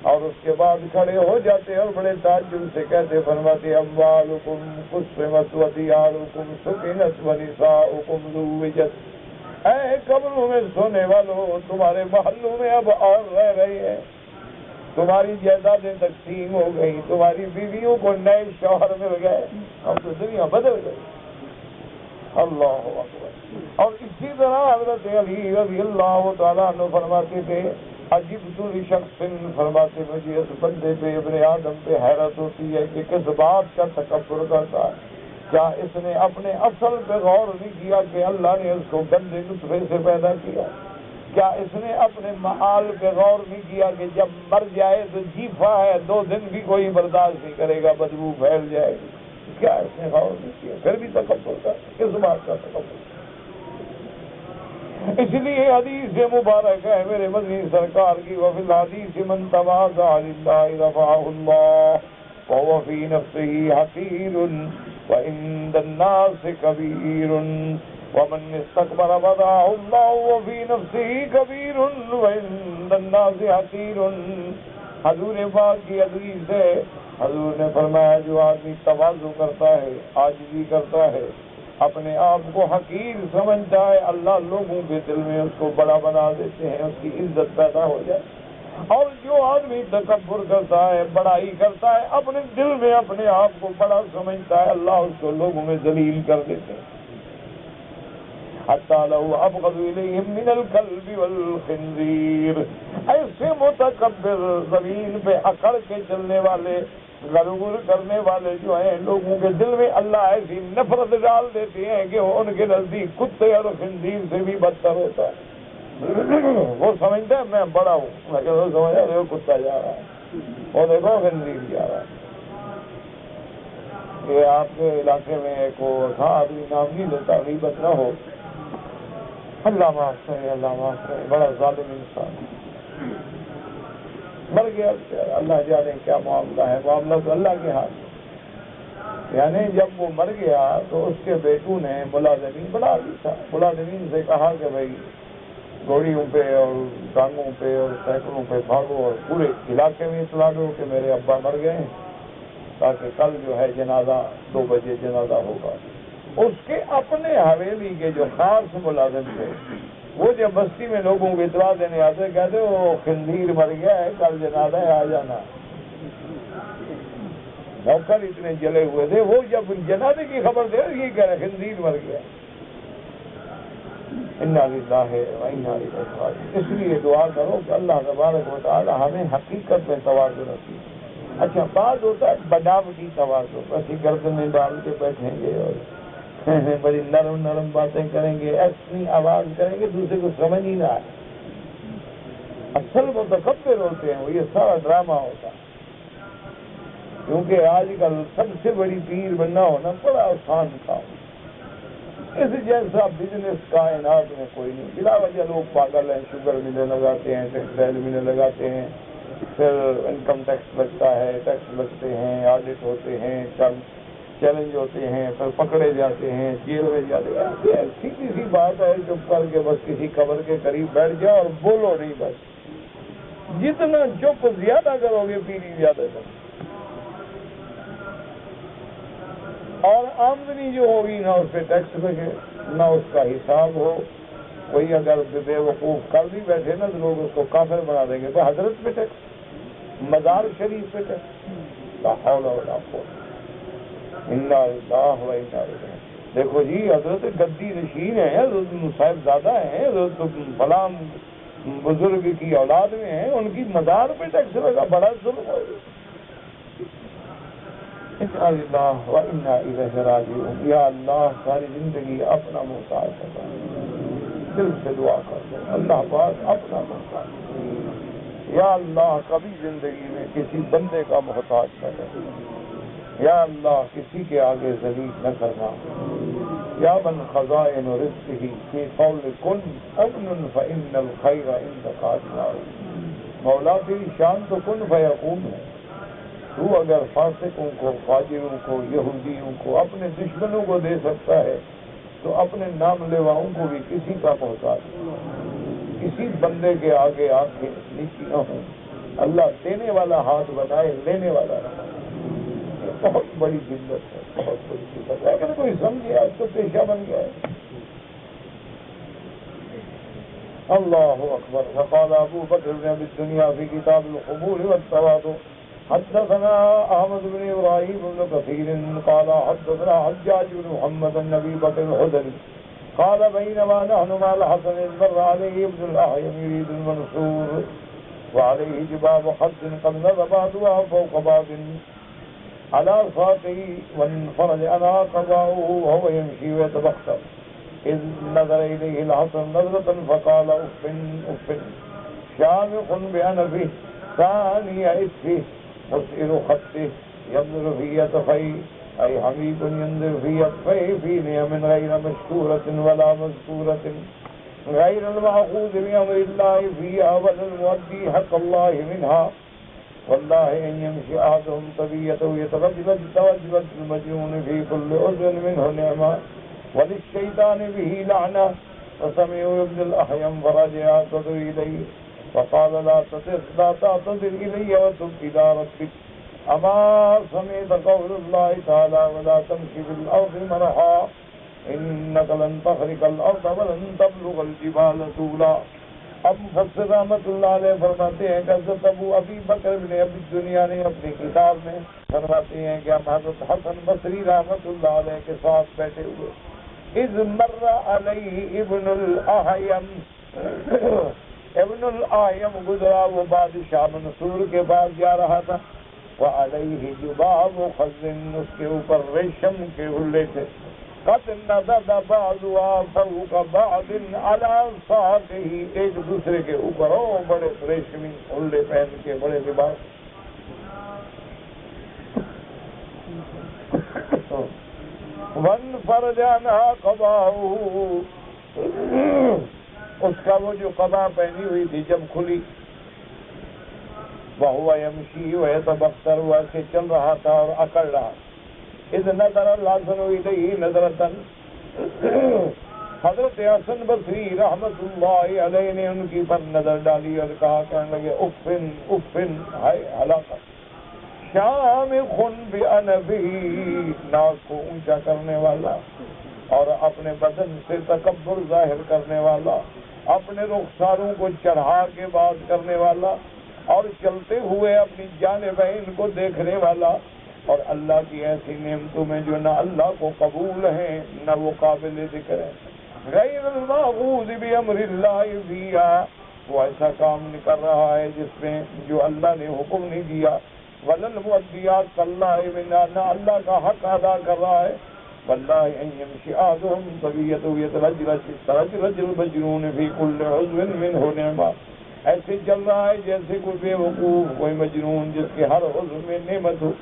اور اس کے بعد کھڑے ہو جاتے اور بڑے تعجب سے کہتے، فرماتے اموالکم قسمت ودیارکم سکنت ونساؤکم زوجت. اے قبروں میں سونے والوں، تمہارے محلوں میں اب اور رہ رہے ہیں، تمہاری جائیدادیں تقسیم ہو گئی، تمہاری بیویوں کو نئے شوہر مل گئے، اب تو دنیا بدل گئی. اللہ اکبر. اور اسی طرح حضرت علی رضی اللہ تعالیٰ عنہ فرماتے تھے، عجبت لشخص، فرماتے مجھے اس بندے پہ، ابن آدم پہ حیرت ہوتی ہے کہ کس بات کا تکبر کرتا ہے. کیا اس نے اپنے اصل پہ غور نہیں کیا کہ اللہ نے اس کو گندے نطفے سے پیدا کیا؟ کیا اس نے اپنے معال پہ غور نہیں کیا کہ جب مر جائے تو جیفا ہے، 2 دن بھی کوئی برداشت نہیں کرے گا، بدبو پھیل جائے گی؟ کیا اس نے غور نہیں کیا؟ پھر بھی تکبر کا، کس بات کا تکبر؟ اس لیے حدیث مبارک ہے میرے مدنی سرکار کی، وفی الحدیث من تواضع للہ رفعہ اللہ وهو فی نفسہ حقیر وعند الناس کبیر ومن استکبر وضعہ اللہ وفی نفسہ کبیر وعند الناس حقیر. حضور پاک کی حدیث ہے، حضور نے فرمایا جو آدمی تواضع کرتا ہے، عاجزی کرتا ہے، اپنے آپ کو حقیر سمجھتا ہے، اللہ لوگوں کے دل میں اس کو بڑا بنا دیتے ہیں، اس کی عزت پیدا ہو جائے. اور جو آدمی تکبر کرتا ہے، بڑائی کرتا ہے، اپنے دل میں اپنے آپ کو بڑا سمجھتا ہے، اللہ اس کو لوگوں میں ذلیل کر دیتے ہیں. حتی لو ابغض الیہم من الکلب والخنزیر. ایسے متکبر، زمین پہ اکڑ کے چلنے والے، غرور کرنے والے جو ہیں، لوگوں کے دل میں اللہ ایسی نفرت ڈال دیتے ہیں کہ وہ ان کے نزدیک کتے اور خنزیر سے بھی بدتر ہوتا ہے. وہ سمجھتا ہے میں بڑا ہوں، لیکن وہ سمجھا دیکھو کتا جا رہا ہے، وہ دیکھو خنزیر جا رہا ہے. یہ آپ کے علاقے میں ایک وہ تھا، آدمی نام نہیں لیتا، غیبت نہ ہو، اللہ معاف کرے، اللہ معاف کرے، بڑا ظالم انسان مر گیا. اللہ جانے کیا معاملہ ہے، معاملہ تو اللہ کے ہاتھ. یعنی جب وہ مر گیا تو اس کے بیٹوں نے ملازمین بنا دی تھا. ملازمین سے کہا کہ بھائی گھوڑیوں پہ اور ٹانگوں پہ اور سائیکلوں پہ بھاگو اور پورے علاقے میں اطلاع دو کہ میرے ابا مر گئے ہیں، تاکہ کل جو ہے جنازہ 2 بجے جنازہ ہوگا. اس کے اپنے حویلی کے جو خاص ملازم تھے، وہ جب بستی میں لوگوں کو اطلاع دینے آتے، کہتے وہ خنزیر مر گیا ہے، کل جنازہ ہے، آ جانا. نوکر اتنے جلے ہوئے تھے، وہ جب جنازے کی خبر دے یہ کہہ رہے خنزیر مر گیا. انا للہ و انا الیہ راجعون. اس لیے دعا کرو کہ اللہ تبارک و تعالی ہمیں حقیقت میں تواضع نصیب. اچھا بعض ہوتا ہے بناوٹی تواضع، بس گردن میں ڈال کے بیٹھیں گے اور بڑی نرم نرم باتیں کریں گے، ایسی آواز کریں گے دوسرے کو سمجھ ہی نہ آئے. اصل متکبر ہوتے ہیں وہ، یہ سارا ڈرامہ ہوتا ہے. کیونکہ آج کل سب سے بڑی پیر بننا ہونا بڑا آسان کام. اس جیسا بزنس کائنات میں کوئی نہیں. بلا وجہ لوگ پاگل ہیں، شوگر ملیں لگاتے ہیں، ٹیکسٹائل ملیں لگاتے ہیں، پھر انکم ٹیکس لگتا ہے، ٹیکس لگتے ہیں، آڈٹ ہوتے ہیں، چیلنج ہوتے ہیں، پھر پکڑے جاتے ہیں، جیل میں جاتے ہیں. سیدھی سی بات ہے، چپ کر کے بس کسی قبر کے قریب بیٹھ جاؤ اور بولو نہیں. بس جتنا چپ زیادہ کرو گے پیری زیادہ کرو. اور آمدنی جو ہوگی نہ اس پہ ٹیکس لگے، نہ اس کا حساب ہو. کوئی اگر بے وقوف کر بھی بیٹھے نا تو لوگ اس کو کافر بنا دیں گے. تو حضرت پہ ٹیکس، مزار شریف پہ ٹیکس، لا حول ولا قوت الا باللہ و انا الیہ. دیکھو جی حضرت گدی نشین ہیں، حضرت صاحبزادہ ہیں، حضرت فلاں بزرگ کی اولاد میں ہیں، ان کی مزار پہ ٹیکس لگا، بڑا ظلم ہو. انا للہ و انا الیہ راجعون. یا اللہ ساری زندگی اپنا محتاج کرتا ہے، دل سے دعا کرتے ہیں اللہ پاک اپنا محتاج. یا اللہ کبھی زندگی میں کسی بندے کا محتاج نہ کرے. یا اللہ کسی کے آگے ذلیل نہ کرنا. یا من خزائن رزقہ فی قول کن امن فإن الخیر عندک اجمع. مولا تیری شان تو کن فیکون ہے. تو اگر فاسقوں کو، فاجروں کو، یہودیوں کو، اپنے دشمنوں کو دے سکتا ہے تو اپنے نام لیواؤں کو بھی کسی کا محتاج نہیں. کسی بندے کے آگے آنکھیں نیچی نہ ہوں. اللہ دینے والا ہاتھ بنائے، لینے والا نہ. بہت بڑی جدت ہے، بہت بڑی جدت ہے. اگر کوئی سمجھے آج تو پیشہ بن گیا ہے. اللہ اکبر. فقال ابو بکر بن ابی الدنیا فی کتاب القبور والتواضع حدثنا احمد بن ابراہیم بن کثیر قال حدثنا حجاج بن محمد النبی بکر الحدنی قال بینما نحن مع الحسن اذ مر علیہ ابن الاحیم یرید المنصور وعليه جباب حد قد نظر بعضها فوق بعض على ساقه وانفرج عنها قضاؤه وهو يمشي ويتبختر إذ نظر إليه الحسن نظرة فقال أف أف شامخ بأنفه ثاني إسفه مسئل خطه ينظر في يتفيه أي حميد ينظر في يتفيه في نعم غير مشكورة ولا مذكورة غير المأخوذ بأمر الله فيها ولا المؤدي حق الله منها والله إن يمشي أحدهم طبيته يتبدل توجبت المجنون في كل عضو منه نعمة وللشيطان به لعنة. فسمعوا ابن الأحيم فرجع يعتذر إليه فقال لا تعتذر إلي وتب إلى ربك. أما سمعت قول الله تعالى ولا تمشي في الأرض مرحا إنك لن تخرق الأرض ولن تبلغ الجبال طولا. اب مفسر رحمۃ اللہ علیہ فرماتے ہیں کہ حضرت ابو ابی بکر بن ابی الدنیا نے اپنی کتاب میں فرماتے ہیں کہ ہم حضرت حسن بصری رحمۃ اللہ علیہ کے ساتھ بیٹھے ہوئے اذ مر علیہ ابن الاحیم ابن الاحیم گزرا، وہ بادشاہ منصور کے پاس جا رہا تھا. وعلیہ جباب خزن، اس کے اوپر ریشم کے حلے تھے. قد نضد بعضها فوق بعض على ساقه، ایک دوسرے کے اوپر بڑے ریشمی حلے پہن کے بڑے لباس. وانفرج عنها قباؤه، اس کا وہ جو قبا پہنی ہوئی تھی جب کھلی. وهو يمشي ويتبختر، وہ ایسے چل رہا تھا اور اکڑ رہا. اذ نظر الحسن الیہ نظرۃ، حضرت حسن بصری رحمت اللہ علیہ نے ان کی پر نظر ڈالی اور کہا، کہنے لگے افن افن، ہائے ہلاکت. شامخ بانفہ، ناک کو اونچا کرنے والا اور اپنے بدن سے تکبر ظاہر کرنے والا، اپنے رخساروں کو چڑھا کے بات کرنے والا اور چلتے ہوئے اپنی جانبین کو دیکھنے والا، اور اللہ کی ایسی نعمتوں میں جو نہ اللہ کو قبول ہیں نہ وہ قابل ذکر ہے. غیر المأخوذ بأمر اللہ فیہا، وہ ایسا کام نہیں کر رہا ہے جس میں جو اللہ نے حکم نہیں دیا. ولا المؤدیات اللہ منہا، نہ اللہ کا حق ادا کر رہا ہے. واللہ ان یمشی احدہم طبیعتہ یترجل المجنون فی کل عضو منہ نعمہ، ایسے چل رہا ہے جیسے کوئی بے وقوف، کوئی مجنون جس کے ہر عضو میں نعمت ہو.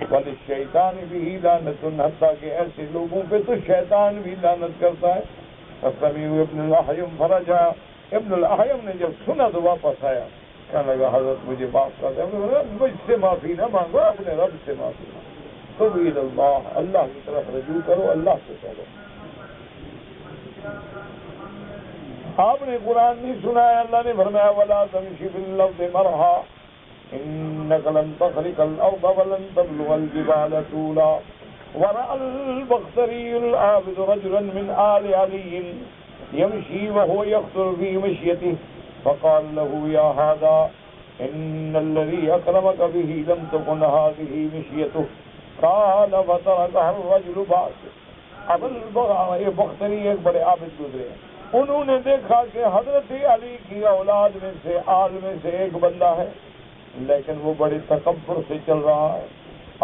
والشیطان بھی لعنت، حتیٰ کہ ایسے لوگوں پہ تو شیطان بھی لعنت کرتا ہے. فسمعوا ابن الاحیم فرجع، ابن الاحیم نے جب سنا تو واپس آیا، کہنے لگا حضرت مجھے معاف کر دیں، مجھ سے معافی نہ مانگو، اپنے رب سے معافی مانگو. تو بھی اللہ کی طرف رجوع کرو، اللہ سے چلو. آپ نے قرآن نہیں سنا ہے؟ اللہ نے فرمایا ولا تمشی فی الارض مرحا انک لن تخرق الارض ولن تبلغ الجبال طولا. ورأى البختري العابد رجلا من آل علي يمشي وهو يخطر في مشيته فقال له يا هذا إن الذي أكرمك به لم تكن هذه مشيته. قال فتركها الرجل بعد. اب یہ بختری ایک بڑے عابد گزرے، انہوں نے دیکھا کہ حضرت علی کی اولاد میں سے آل میں سے ایک بندہ ہے، لیکن وہ بڑے تکبر سے چل رہا ہے.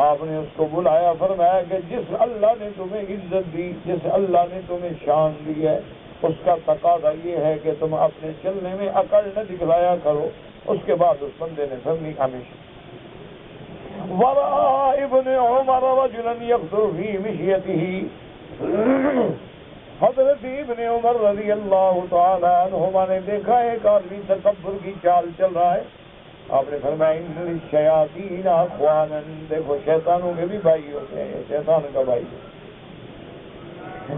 آپ نے اس کو بلایا، فرمایا کہ جس اللہ نے تمہیں عزت دی، جس اللہ نے تمہیں شان دی ہے، اس کا تقاضا یہ ہے کہ تم اپنے چلنے میں عقل نہ دکھلایا کرو. اس کے بعد اس بندے نے فرمی ہمیشہ. ورأى ابن عمر رجلا يقصر في مشيته، حضرت ابن عمر رضی اللہ تعالی عنہما نے دیکھا ایک آدمی تکبر کی چال چل رہا ہے. آپ نے فرمایا ان الشیاطین اخوانا، دیکھو شیطانوں کے بھی بھائی ہوتے ہیں، شیطان کا بھائی ہے۔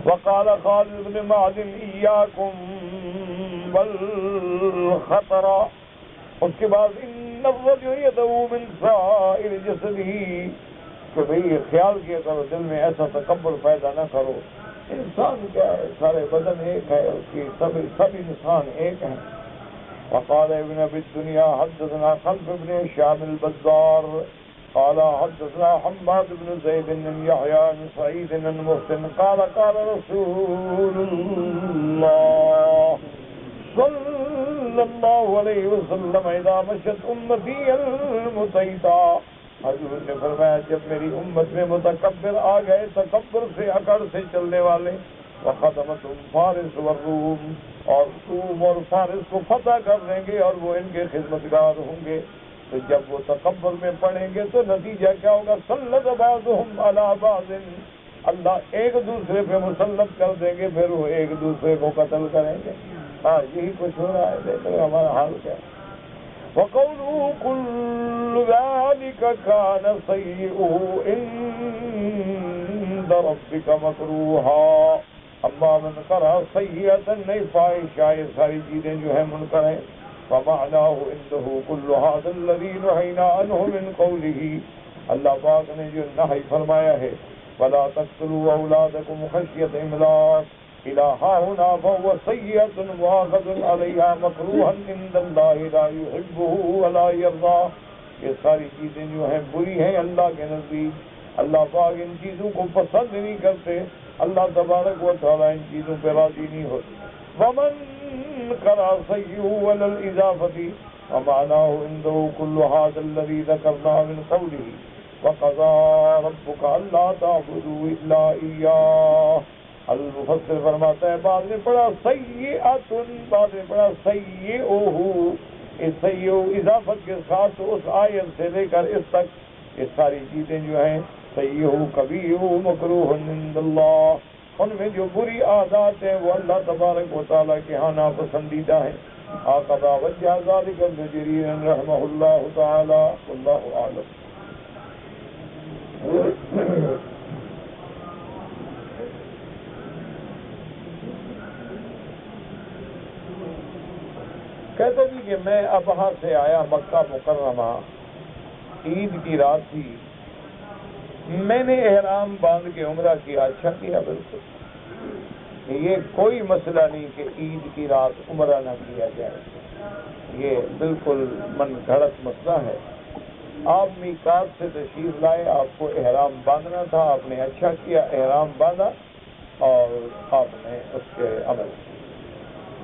وقال خالد بن معدن ایاکم والخطر، اس کے بعد ان الرجل یدعو من سائر جسدہ، کہ بھئی خیال کیا کرو دل میں ایسا تکبر پیدا نہ کرو، انسان کیا ہے، سارے بدن ایک ہے، اس کی سب انسان ایک ہیں۔ وقال ابن ابی الدنیا حدثنا خلف بن هشام البزار قال حدثنا حماد بن زید بن یحیی بن سعید بن محسن قال قال رسول اللہ صلی اللہ علیہ وسلم اذا مشت امتی المتیتا، حضور نے فرمایا جب میری امت میں متکبر آ گئے، تکبر سے اکڑ سے چلنے والے، وخدمتهم فارس والروم، اور روم اور فارس کو فتح کر دیں گے اور وہ ان کے خدمتگار ہوں گے، تو جب وہ تکبر میں پڑیں گے تو نتیجہ کیا ہوگا؟ سلط بعضهم علی بعض، اللہ ایک دوسرے پہ مسلط کر دیں گے، پھر وہ ایک دوسرے کو قتل کریں گے۔ ہاں یہی کچھ ہو رہا ہے، دیکھ رہے ہمارا حال کیا ہے۔ وَقَوْلُهُ كُلُّ ذَلِكَ كَانَ سَيِّئُهُ عِندَ رَبِّكَ مَكْرُوهًا، اما من کرا سیئۃ، نہیں فاحشہ، یہ ساری چیزیں جو ہیں منکر ہیں، فمعناه عنده كل هذا الذي نهينا عنه من قوله، اللہ پاک نے جو نہی فرمایا ہے ولا تقتلوا اولادکم خشیۃ املاق الى ها هنا فهو سیئۃ واخذ علیہا مکروہا عند اللہ لا يحبه ولا يرضى، یہ ساری چیزیں جو ہیں بری ہیں اللہ کے نزدیک، اللہ پاک ان چیزوں کو پسند نہیں کرتے، اللہ تبارک و تعالیٰ ان چیزوں پہ راضی نہیں ہوتے۔ ومن کرا سیئہ علی الاضافۃ ومعناه عنده كل هذا الذي ذكرنا من قوله وقضى ربك الا تعبدوا الا اياه، المفسر فرماتا ہے بعد نے پڑھا سیئۃ، بعد نے پڑھا سیئہ، اس سیئہ اضافت کے ساتھ اس آیت سے لے کر اس تک یہ ساری چیزیں جو ہیں سیئہ کبیہ مکروہ عند اللہ، ان میں جو بری عادات ہیں وہ اللہ تبارک و تعالیٰ کے ہاں ناپسندیدہ ہیں۔ آقا وجہ ذالک ابن جریر رحمہ اللہ تعالی، واللہ اعلم۔ کہتے بھی کہ میں ابہا سے آیا مکہ مکرمہ، عید کی رات تھی، میں نے احرام باندھ کے عمرہ کیا، اچھا کیا، بالکل یہ کوئی مسئلہ نہیں کہ عید کی رات عمرہ نہ کیا جائے، یہ بالکل من گھڑت مسئلہ ہے۔ آپ میقات سے تشریف لائے، آپ کو احرام باندھنا تھا، آپ نے اچھا کیا احرام باندھا اور آپ نے اس کے عمل کیا۔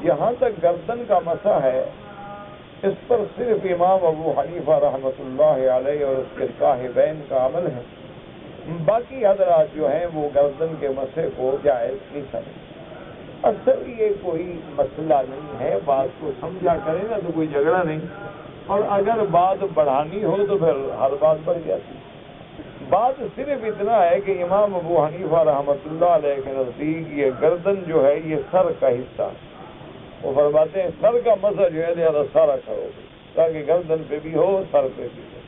یہاں تک گردن کا مسئلہ ہے، اس پر صرف امام ابو حنیفہ رحمۃ اللہ علیہ اور اس کے صاحبین کا عمل ہے، باقی حضرات جو ہیں وہ گردن کے مسئلے کو جائز نہیں سمجھتے۔ اصل یہ کوئی مسئلہ نہیں ہے، بات کو سمجھا کریں نا تو کوئی جھگڑا نہیں، اور اگر بات بڑھانی ہو تو پھر ہر بات بڑھ جاتی۔ بات صرف اتنا ہے کہ امام ابو حنیفہ رحمۃ اللہ علیہ کے نزدیک یہ گردن جو ہے یہ سر کا حصہ، وہ فرماتے ہیں سر کا مسئلہ جو ہے لہذا سارا کرو تاکہ گردن پہ بھی ہو سر پہ بھی ہو۔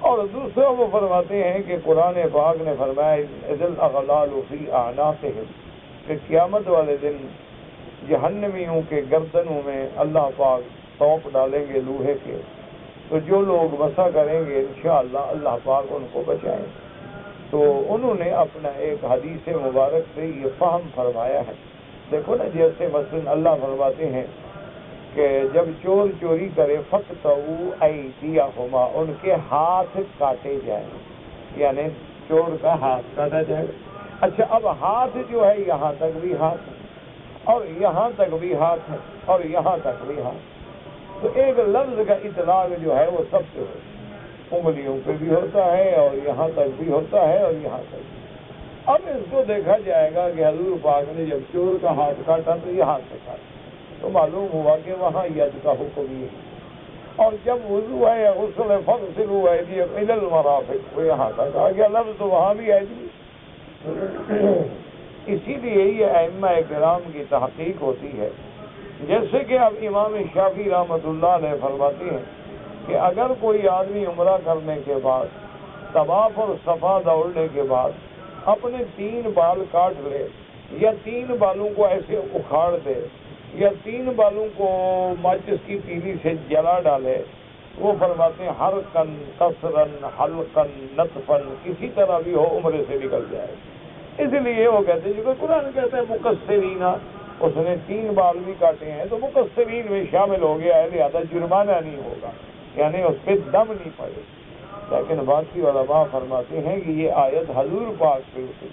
اور دوسرا وہ فرماتے ہیں کہ قرآن پاک نے فرمایا اذ الاغلال فی اعناقہم، کہ قیامت والے دن جہنمیوں کے گردنوں میں اللہ پاک توپ ڈالیں گے لوہے کے، تو جو لوگ مسا کریں گے انشاءاللہ اللہ پاک ان کو بچائیں۔ تو انہوں نے اپنا ایک حدیث مبارک سے یہ فہم فرمایا ہے۔ دیکھو نا جیسے مثلا اللہ فرماتے ہیں کہ جب چور چوری کرے فَقْطَعُوا أَيْدِيَهُمَا، ان کے ہاتھ کاٹے جائیں، یعنی چور کا ہاتھ کاٹا جائے۔ اچھا اب ہاتھ جو ہے یہاں تک بھی ہاتھ ہے اور یہاں تک بھی ہاتھ ہے اور یہاں تک بھی ہاتھ، تو ایک لفظ کا اطلاق جو ہے وہ سب سے ہوتا ہے، انگلیوں پہ بھی ہوتا ہے اور یہاں تک بھی ہوتا ہے اور یہاں تک بھی۔ اب اس کو دیکھا جائے گا کہ حضور پاک نے جب چور کا ہاتھ کاٹا تو یہاں سے کاٹا، تو معلوم ہوا کہ وہاں ید کا حکم یہ ہے، اور جب وضو ہے یا غسل ہے فاغسلوا ایدیکم الی المرافق، وہ یہاں تک آ گیا لفظ، تو وہاں بھی ایدی۔ اسی لیے یہ ائمہ کرام کی تحقیق ہوتی ہے، جیسے کہ اب امام شافعی رحمۃ اللہ علیہ فرماتے ہیں کہ اگر کوئی آدمی عمرہ کرنے کے بعد طواف اور صفا دوڑنے کے بعد اپنے 3 بال کاٹ لے یا 3 بالوں کو ایسے اکھاڑ دے یا 3 بالوں کو ماچس کی تیلی سے جلا ڈالے، وہ فرماتے ہیں ہر کن قصرن حلقن نطفن، کسی طرح بھی ہو عمرے سے نکل جائے۔ اس لیے وہ کہتے ہیں جو کہ قرآن کہتے ہیں مقصرین، اس نے 3 بال بھی کاٹے ہیں تو مقصرین میں شامل ہو گیا ہے، لہذا جرمانہ نہیں ہوگا، یعنی اس پہ دم نہیں پڑے۔ لیکن باقی علماء فرماتے ہیں کہ یہ آیت حضور پاک پہ اتری،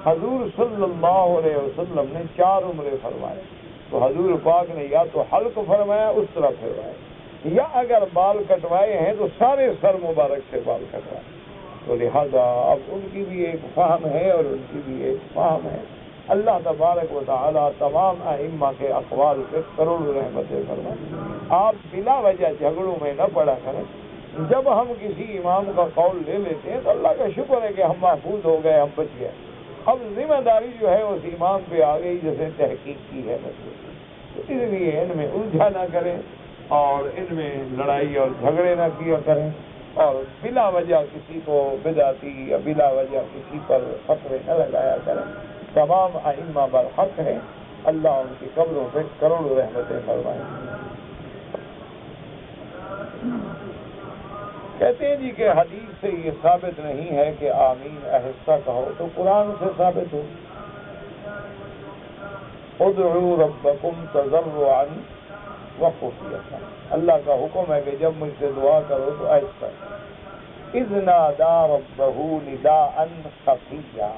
حضور صلی اللہ علیہ وسلم نے 4 عمرے فرمائے، تو حضور پاک نے یا تو حلق فرمایا اس طرح پھروائے، یا اگر بال کٹوائے ہیں تو سارے سر مبارک سے بال کٹوائے، تو لہذا اب ان کی بھی ایک فہم ہے اور ان کی بھی ایک فہم ہے۔ اللہ تبارک و تعالی تمام ائمہ کے اقوال پہ کروڑوں رحمتیں فرمائے۔ آپ بلا وجہ جھگڑوں میں نہ پڑا کریں۔ جب ہم کسی امام کا قول لے لیتے ہیں تو اللہ کا شکر ہے کہ ہم محفوظ ہو گئے، ہم بچ گئے۔ اب ذمہ داری جو ہے اس امام پہ آ گئی جیسے تحقیق کی ہے مسئلے، تو اس لیے ان میں الجھا نہ کریں اور ان میں لڑائی اور جھگڑے نہ کیا کریں، اور بلا وجہ کسی کو بدعتی یا بلا وجہ کسی پر فتوے نہ لگایا کریں۔ تمام ائمہ برحق ہیں، اللہ ان کی قبروں پہ کروڑوں رحمتیں فرمائیں۔ کہتے ہیں جی کہ حدیث سے یہ ثابت نہیں ہے کہ آمین آہستہ کہو، تو قرآن سے ثابت ہو، ادعوا ربکم تضرعا وخفیۃ، اللہ کا حکم ہے کہ جب مجھ سے دعا کرو تو آہستہ، اذ نادى ربہ نداء خفیا،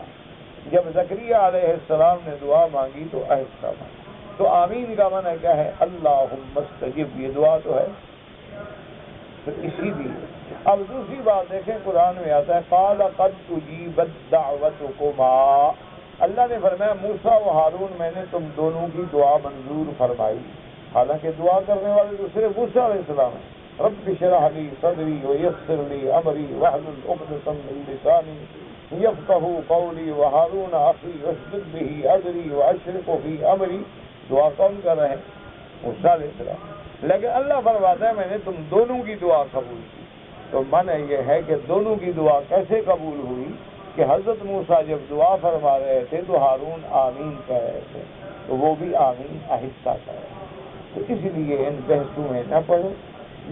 جب زکریا علیہ السلام نے دعا مانگی تو آہستہ مانگی۔ تو آمین کا معنی کیا ہے؟ اللہم استجب، یہ دعا تو ہے، تو اسی لیے اب دوسری بات دیکھیں، قرآن میں آتا ہے قال قد اجیبت دعوتکما، اللہ نے فرمایا موسیٰ و ہارون میں نے تم دونوں کی دعا منظور فرمائی، حالانکہ دعا کرنے والے تو صرف موسیٰ علیہ السلام ہیں۔ رب اشرح لی صدری ویسر لی امری واحلل عقدۃ من لسانی یفقہوا قولی وہارون اخی اشدد بہ اذری واشرکہ فی امری، دعا کون کر رہے ہیں؟ موسیٰ علیہ السلام، لیکن اللہ فرماتا ہے میں نے تم دونوں کی دعا قبول کی۔ تو معنی یہ ہے کہ دونوں کی دعا کیسے قبول ہوئی کہ حضرت موسیٰ جب دعا فرما رہے تھے تو ہارون آمین کہہ رہے تھے، تو وہ بھی آمین آہستہ کہہ رہے تھے۔ تو اس لیے ان بحثوں میں نہ پڑو،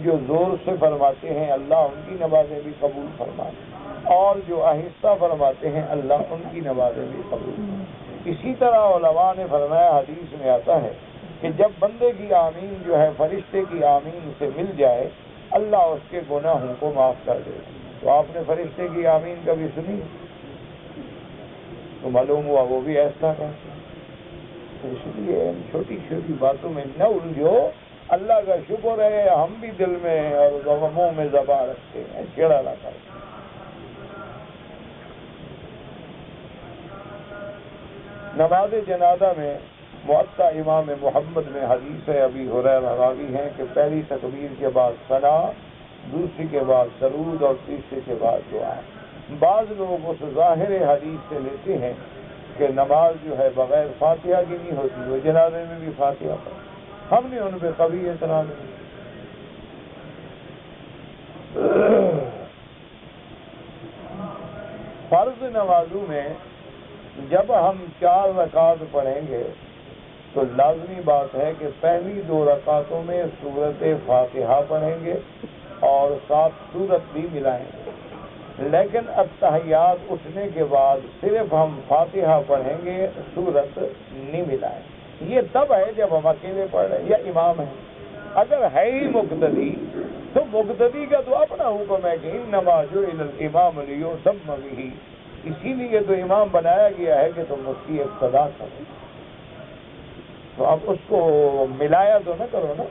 جو زور سے فرماتے ہیں اللہ ان کی نمازیں بھی قبول فرماتے، اور جو آہستہ فرماتے ہیں اللہ ان کی نمازیں بھی قبول فرماتے۔ اسی طرح علماء نے فرمایا، حدیث میں آتا ہے کہ جب بندے کی آمین جو ہے فرشتے کی آمین سے مل جائے اللہ اس کے گناہوں کو معاف کر دے۔ تو آپ نے فرشتے کی آمین کبھی سنی؟ تو معلوم ہوا وہ بھی ایسا ہے۔ تو اس لیے ان چھوٹی چھوٹی باتوں میں نہ الجھو، اللہ کا شکر ہے ہم بھی دل میں اور منہ میں زبان رکھتے ہیں، چڑا نہ کر۔ نماز جنازہ میں معطا امام محمد میں حدیث ابی ہریرہ راوی ہیں کہ پہلی تکبیر کے بعد ثنا، دوسری کے بعد درود اور تیسری کے بعد دعا۔ بعض لوگ اس ظاہر حدیث سے لیتے ہیں کہ نماز جو ہے بغیر فاتحہ کی نہیں ہوتی، وہ جنازے میں بھی فاتحہ پڑھیں، ہم نے ان پہ کبھی اعتراض نہیں۔ فرض نمازوں میں جب ہم 4 رکعت پڑھیں گے تو لازمی بات ہے کہ پہلی 2 رکعتوں میں سورت فاتحہ پڑھیں گے اور ساتھ سورت بھی ملائیں گے، لیکن التحیات اٹھنے کے بعد صرف ہم فاتحہ پڑھیں گے، سورت نہیں ملائیں گے۔ یہ تب ہے جب ہم اکیلے پڑھ رہے ہیں یا امام ہے۔ اگر ہے ہی مقتدی تو مقتدی کا تو اپنا حکم ہے کہ انما جعل الامام لیؤتم بہ، اسی لیے تو امام بنایا گیا ہے کہ تم اس کی اقتداء کرو۔ تو اب اس کو ملایا تو نہ کرو نا،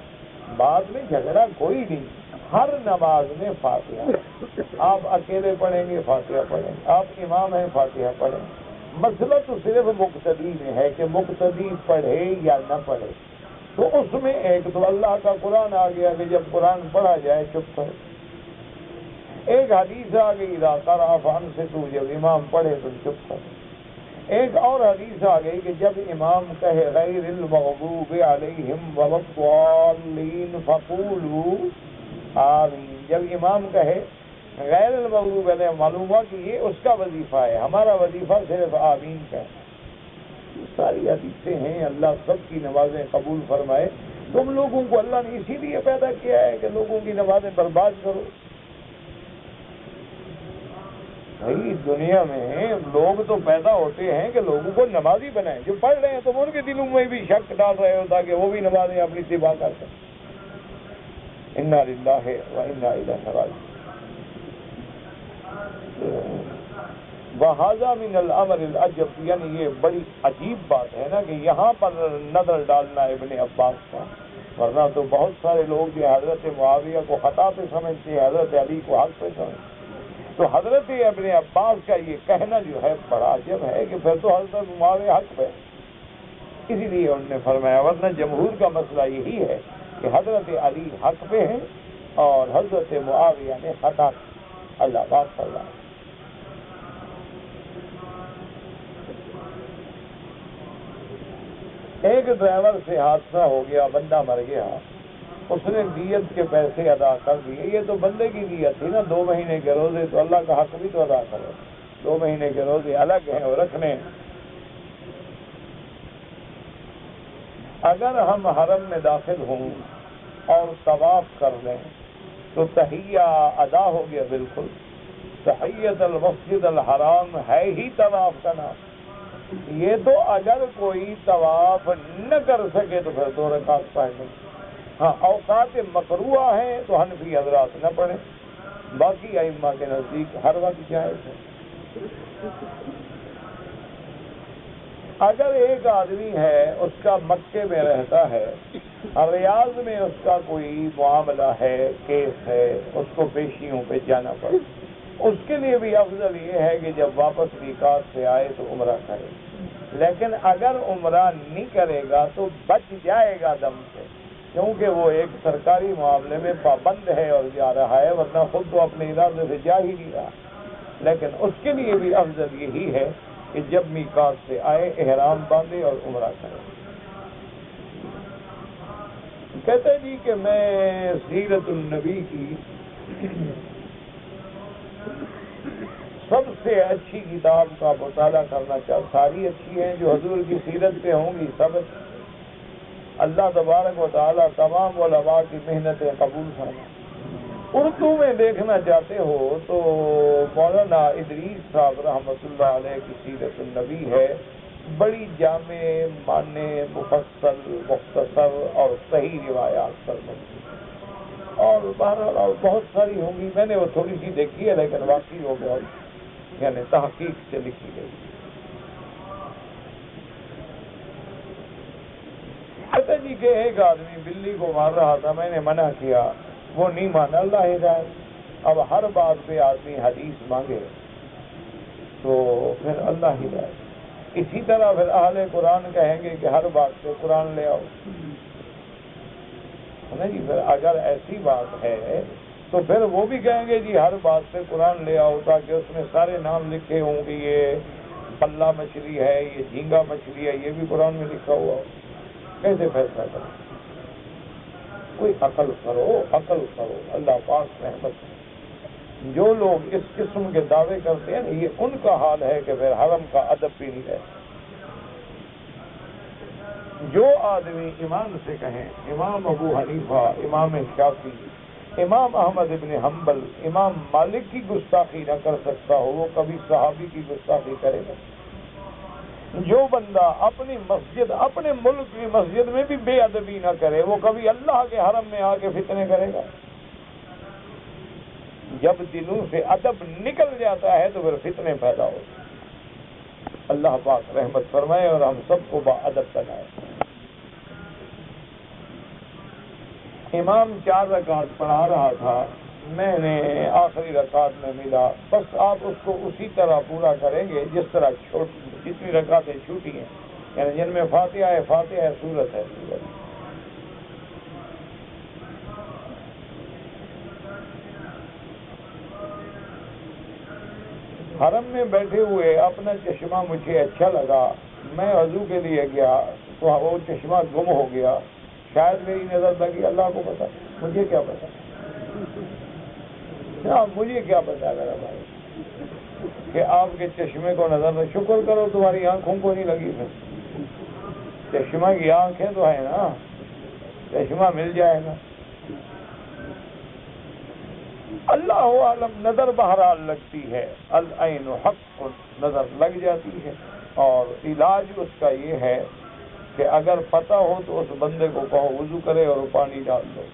بعد میں جھگڑا کوئی نہیں، ہر نماز میں فاتحہ، آپ اکیلے پڑھیں گے فاتحہ پڑھیں، آپ امام ہیں فاتحہ پڑھیں۔ مسئلہ تو صرف مقتدی میں ہے کہ مقتدی پڑھے یا نہ پڑھے، تو اس میں ایک تو اللہ کا قرآن آ گیا کہ جب قرآن پڑھا جائے چپ کرے، ایک حدیث آ گئی اذا قرأ فانصتوا، جب امام پڑھے تو چپ کرے، ایک اور حدیث آ گئی کہ جب امام کہے غیر المغضوب علیہم ولا الضالین فقولوا آمین جب امام کہے غیر المغضوب علیہم، معلوم ہوا کہ یہ اس کا وظیفہ ہے، ہمارا وظیفہ صرف آمین کا ہے۔ ساری حدیثیں ہیں، اللہ سب کی نمازیں قبول فرمائے۔ تم لوگوں کو اللہ نے اسی لیے پیدا کیا ہے کہ لوگوں کی نمازیں برباد کرو۔ بھائی دنیا میں لوگ تو پیدا ہوتے ہیں کہ لوگوں کو نمازی بنائیں، جو پڑھ رہے ہیں تم ان کے دلوں میں بھی شک ڈال رہے ہو تاکہ وہ بھی نمازیں اپنی اتباع کر سکیں۔ انا للہ و انا الیہ راجعون۔ وَهَذَا مِنَ الْأَمْرِ الْعَجَبِ، یعنی یہ بڑی عجیب بات ہے نا کہ یہاں پر نظر ڈالنا ابن عباس کا، ورنہ تو بہت سارے لوگ جو حضرت معاویہ کو خطا پہ سمجھتے ہیں، حضرت علی کو حق پہ سمجھتے ہیں، تو حضرت ابن عباس کا یہ کہنا جو ہے بڑا عجب ہے کہ پھر تو حضرت معاویہ حق پہ، اسی لیے انہوں نے فرمایا، ورنہ جمہور کا مسئلہ یہی ہے کہ حضرت علی حق پہ ہیں اور حضرت معاویہ نے خطا کی۔ اللہ پاک فرمائے ایک ڈرائیور سے حادثہ ہو گیا، بندہ مر گیا، اس نے دیت کے پیسے ادا کر دیے۔ یہ تو بندے کی دیت تھی نا، 2 مہینے کے روزے، تو اللہ کا حق بھی تو ادا کرو۔ 2 مہینے کے روزے الگ ہیں اور رکھنے۔ اگر ہم حرم میں داخل ہوں اور طواف کر لیں تو تحیہ ادا ہو گیا، بالکل تحیۃ المسجد الحرام ہے ہی طواف کا نام۔ یہ تو اگر کوئی طواف نہ کر سکے تو پھر 2 رکعت پڑھ لیں۔ ہاں اوقات مکروہ ہیں تو حنفی حضرات نہ پڑھیں، باقی ائمہ کے نزدیک ہر وقت جائز ہے۔ اگر ایک آدمی ہے، اس کا مکے میں رہتا ہے، ریاض میں اس کا کوئی معاملہ ہے، کیس ہے، اس کو پیشیوں پہ جانا پڑے، اس کے لیے بھی افضل یہ ہے کہ جب واپس میقات سے آئے تو عمرہ کرے۔ لیکن اگر عمرہ نہیں کرے گا تو بچ جائے گا دم سے، کیونکہ وہ ایک سرکاری معاملے میں پابند ہے اور جا رہا ہے، ورنہ خود تو اپنے ارادے سے جا ہی نہیں رہا۔ لیکن اس کے لیے بھی افضل یہی ہے کہ جب میقات سے آئے احرام باندھے اور عمرہ کرے۔ کہتے جی کہ میں سیرت النبی کی سب سے اچھی کتاب کا مطالعہ کرنا چاہتا، ساری اچھی ہیں جو حضور کی سیرت پہ ہوں گی سب۔ اللہ تبارک و تعالیٰ تمام علماء کی محنتیں قبول فرمائے۔ اردو میں دیکھنا چاہتے ہو تو مولانا ادریس صاحب رحمۃ اللہ علیہ کی سیرت النبی ہے، بڑی جامع، معنی، مفصل، مختصر اور صحیح روایات پر مبنی، اور بہرحال بہت ساری ہوں گی، میں نے وہ تھوڑی سی دیکھی ہے لیکن واقعی وہ بہت یعنی تحقیق سے لکھی گئی۔ کہتے جی کہ ایک آدمی بلی کو مار رہا تھا، میں نے منع کیا، وہ نہیں مانا، اللہ ہدایت۔ اب ہر بات پہ آدمی حدیث مانگے تو پھر اللہ ہدایت۔ اسی طرح پھر اہل قرآن کہیں گے کہ ہر بات پہ قرآن لے آؤ، نہیں؟ پھر اگر ایسی بات ہے تو پھر وہ بھی کہیں گے جی ہر بات پہ قرآن لے آؤ، تاکہ اس میں سارے نام لکھے ہوں کہ یہ پلہ مچھلی ہے، یہ جھینگا مچھلی ہے، یہ بھی قرآن میں لکھا ہوا ہو۔ کیسے فیصلہ کرو؟ کوئی عقل کرو، اللہ پاک رحمت۔ جو لوگ اس قسم کے دعوے کرتے ہیں یہ ان کا حال ہے کہ پھر حرم کا ادب بھی نہیں رہتا۔ جو آدمی ایمان سے کہیں امام ابو حنیفہ، امام شافعی، امام احمد ابن حنبل، امام مالک کی گستاخی نہ کر سکتا ہو، وہ کبھی صحابی کی گستاخی کرے گا؟ جو بندہ اپنی مسجد، اپنے ملک کی مسجد میں بھی بے ادبی نہ کرے، وہ کبھی اللہ کے حرم میں آ کے فتنے کرے گا؟ جب دلوں سے ادب نکل جاتا ہے تو پھر فتنے پیدا ہوتے ہیں۔ اللہ پاک رحمت فرمائے اور ہم سب کو با ادب بنائے۔ امام 4 رکعت پڑھا رہا تھا، میں نے آخری رکعت میں ملا، بس آپ اس کو اسی طرح پورا کریں گے جس طرح جتنی رکعتیں چھوٹی ہیں، یعنی جن میں فاتحہ ہے، سورت ہے، حرم میں بیٹھے ہوئے اپنا چشمہ مجھے اچھا لگا، میں وضو کے لیے گیا تو وہ چشمہ گم ہو گیا، شاید میری نظر لگی، اللہ کو پتا، مجھے کیا پتا۔ مجھے کیا پتا میرا بھائی کہ آپ کے چشمے کو نظر نہ، شکر کرو تمہاری آنکھوں کو نہیں لگی، پھر چشمہ کی آنکھیں تو ہے نا، چشمہ مل جائے گا۔ اللہ عالم نظر بہرحال لگتی ہے، العین حق، نظر لگ جاتی ہے، اور علاج اس کا یہ ہے کہ اگر پتہ ہو تو اس بندے کو کہو وضو کرے اور پانی ڈال دو،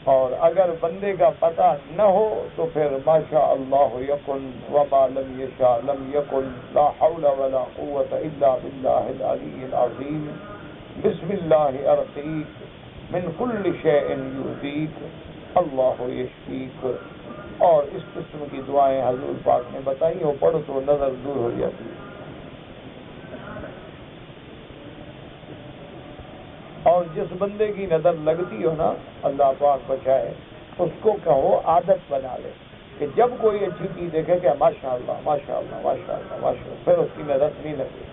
اور اگر بندے کا پتہ نہ ہو تو پھر ماشاء اللہ یکن وما لم یشاء لم یکن، لا حول ولا قوت الا باللہ العلی العظیم، بسم اللہ ارقیک من کل شیء یؤذیک اللہ یشفیک، اور اس قسم کی دعائیں حضور پاک نے بتائی ہو، پڑھو تو نظر دور ہو جاتی ہے۔ اور جس بندے کی نظر لگتی ہو نا، اللہ پاک بچائے، اس کو کہو عادت بنا لے کہ جب کوئی اچھی چیز دیکھے کہ ماشاء اللہ ماشاء اللہ ماشاء اللہ ماشاء اللہ، پھر اس کی نظر نہیں لگے۔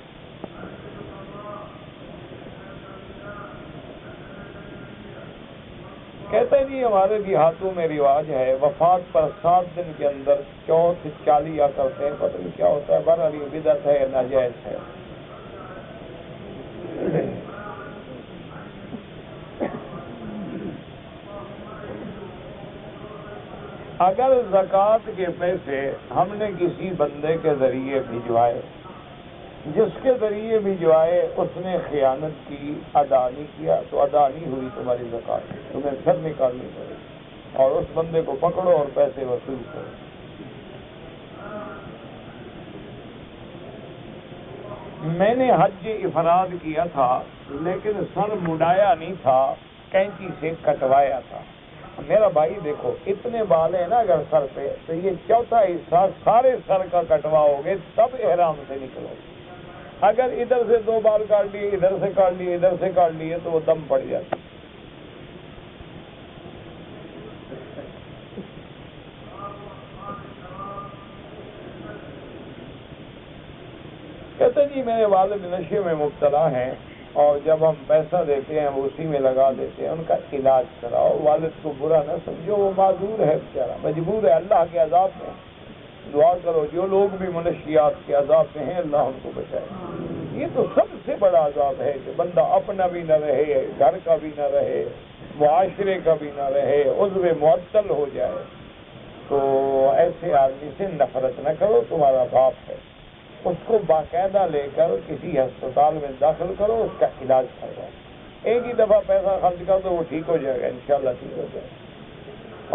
کہتے نہیں ہمارے دیہاتوں میں رواج ہے، وفات پر 7 دن کے اندر چوتھ چالیا کرتے ہیں، پتہ نہیں کیا ہوتا ہے، بہرحال یہ بدعت ہے یا ناجائز ہے۔ اگر زکوٰۃ کے پیسے ہم نے کسی بندے کے ذریعے بھجوائے، جس کے ذریعے بھجوائے اس نے خیانت کی، ادا نہیں کیا، تو ادا نہیں ہوئی تمہاری زکوٰۃ، تمہیں پھر نکالنی پڑے گی، اور اس بندے کو پکڑو اور پیسے وصول کرو۔ میں نے حج افراد کیا تھا لیکن سر مڈایا نہیں تھا، کینچی سے کٹوایا تھا۔ میرا بھائی دیکھو، اتنے بال ہیں نا اگر سر پہ، تو یہ چوتھا حصہ سارے سر کا کٹواؤ گے تب احرام سے نکلو گے۔ اگر ادھر سے 2 بال کاٹ لیے، ادھر سے کاٹ لیے، ادھر سے کاٹ لیے، تو وہ دم پڑ جاتی۔ کہتے جی میرے والد نشے میں مبتلا ہیں، اور جب ہم پیسہ دیتے ہیں وہ اسی میں لگا دیتے ہیں، ان کا علاج کراؤ۔ والد کو برا نہ سمجھو، وہ معذور ہے بیچارہ، مجبور ہے، اللہ کے عذاب میں۔ دعا کرو جو لوگ بھی منشیات کے عذاب میں ہیں اللہ ان کو بچائے۔ یہ تو سب سے بڑا عذاب ہے کہ بندہ اپنا بھی نہ رہے، گھر کا بھی نہ رہے، معاشرے کا بھی نہ رہے، عضو معطل ہو جائے۔ تو ایسے آدمی سے نفرت نہ کرو، تمہارا باپ ہے، اس کو باقاعدہ لے کر کسی ہسپتال میں داخل کرو، اس کا علاج کرواؤ۔ ایک ہی دفعہ پیسہ خرچ کر دو، وہ ٹھیک ہو جائے گا، انشاءاللہ ٹھیک ہو جائے گا۔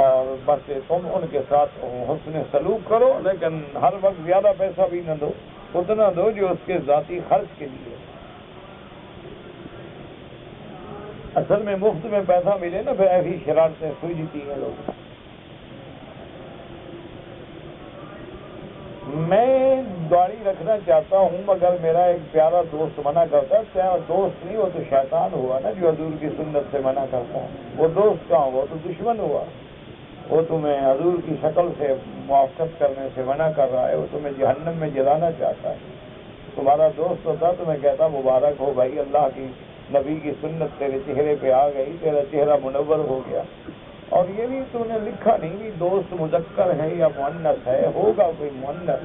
اور بس تم ان کے ساتھ حسن سلوک کرو، لیکن ہر وقت زیادہ پیسہ بھی نہ دو، اتنا دو جو اس کے ذاتی خرچ کے لیے۔ اصل میں مفت میں پیسہ ملے نا، پھر ایسی شرارتیں سوچتی ہیں لوگ۔ میں داڑھی رکھنا چاہتا ہوں مگر میرا ایک پیارا دوست منع کرتا ہے۔ پیارا دوست نہیں، وہ تو شیطان ہوا نا جو حضور کی سنت سے منع کرتا ہے۔ وہ دوست کہاں، وہ تو دشمن ہوا، وہ تمہیں حضور کی شکل سے موافقت کرنے سے منع کر رہا ہے، وہ تمہیں جہنم میں جلانا چاہتا ہے۔ تمہارا دوست ہوتا تو میں کہتا مبارک ہو بھائی، اللہ کی نبی کی سنت تیرے چہرے پہ آ گئی، تیرا چہرہ منور ہو گیا۔ اور یہ بھی تم نے لکھا نہیں کہ دوست مذکر ہے یا مؤنث ہے، ہوگا کوئی مؤنث۔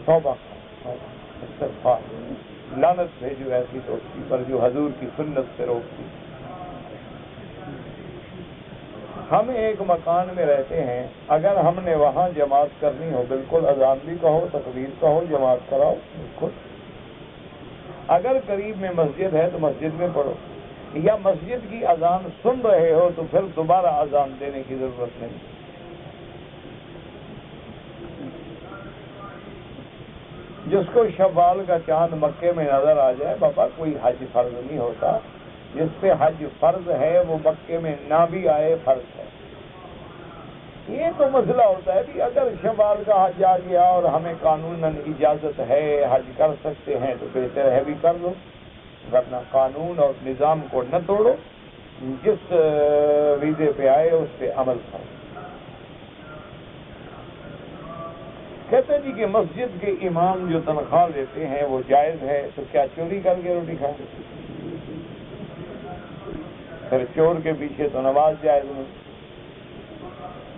توبہ استغفار، لعنت بھیجو ایسی دوستی پر جو حضور کی سنت سے روکتی۔ ہم ایک مکان میں رہتے ہیں، اگر ہم نے وہاں جماعت کرنی ہو، بالکل اذان بھی کہو، تکبیر کہو، جماعت کراؤ، بالکل۔ اگر قریب میں مسجد ہے تو مسجد میں پڑھو، یا مسجد کی اذان سن رہے ہو تو پھر دوبارہ اذان دینے کی ضرورت نہیں۔ جس کو شوال کا چاند مکے میں نظر آ جائے، بابا کوئی حج فرض نہیں ہوتا، جس پہ حج فرض ہے وہ مکے میں نہ بھی آئے فرض ہے۔ یہ تو مسئلہ ہوتا ہے کہ اگر شوال کا حج آ گیا اور ہمیں قانوناً اجازت ہے، حج کر سکتے ہیں تو بہتر ہے بھی کر لو، ورنہ قانون اور نظام کو نہ توڑو، جس ویزے پہ آئے اس پہ عمل کرو۔ کہتے جی کہ مسجد کے امام جو تنخواہ لیتے ہیں وہ جائز ہے، تو کیا چوری کر کے روٹی کھائیں؟ پھر چور کے پیچھے تو نماز جائز نہیں۔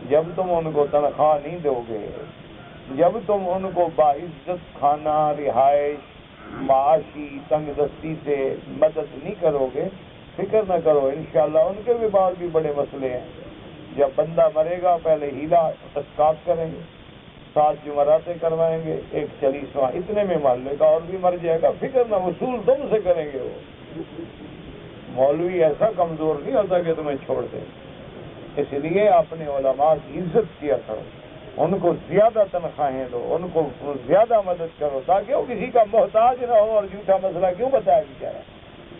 جب تم ان کو تنخواہ نہیں دو گے، جب تم ان کو باعزت کھانا، رہائش، معاشی تنگ دستی سے مدد نہیں کرو گے، فکر نہ کرو، انشاءاللہ ان کے بھی بعد بھی بڑے مسئلے ہیں۔ جب بندہ مرے گا پہلے ہیلا اسقاط کریں گے، 7 جمعراتیں کروائیں گے، 1 40واں، اتنے میں مان لے گا اور بھی مر جائے گا، فکر نہ، وصول تم سے کریں گے۔ وہ مولوی ایسا کمزور نہیں ہوتا کہ تمہیں چھوڑ دے، اس لیے اپنے علماء کی عزت کیا کرو، ان کو زیادہ تنخواہیں دو، ان کو زیادہ مدد کرو، تاکہ وہ کسی کا محتاج نہ ہو اور جھوٹا مسئلہ کیوں بتایا بیچارہ،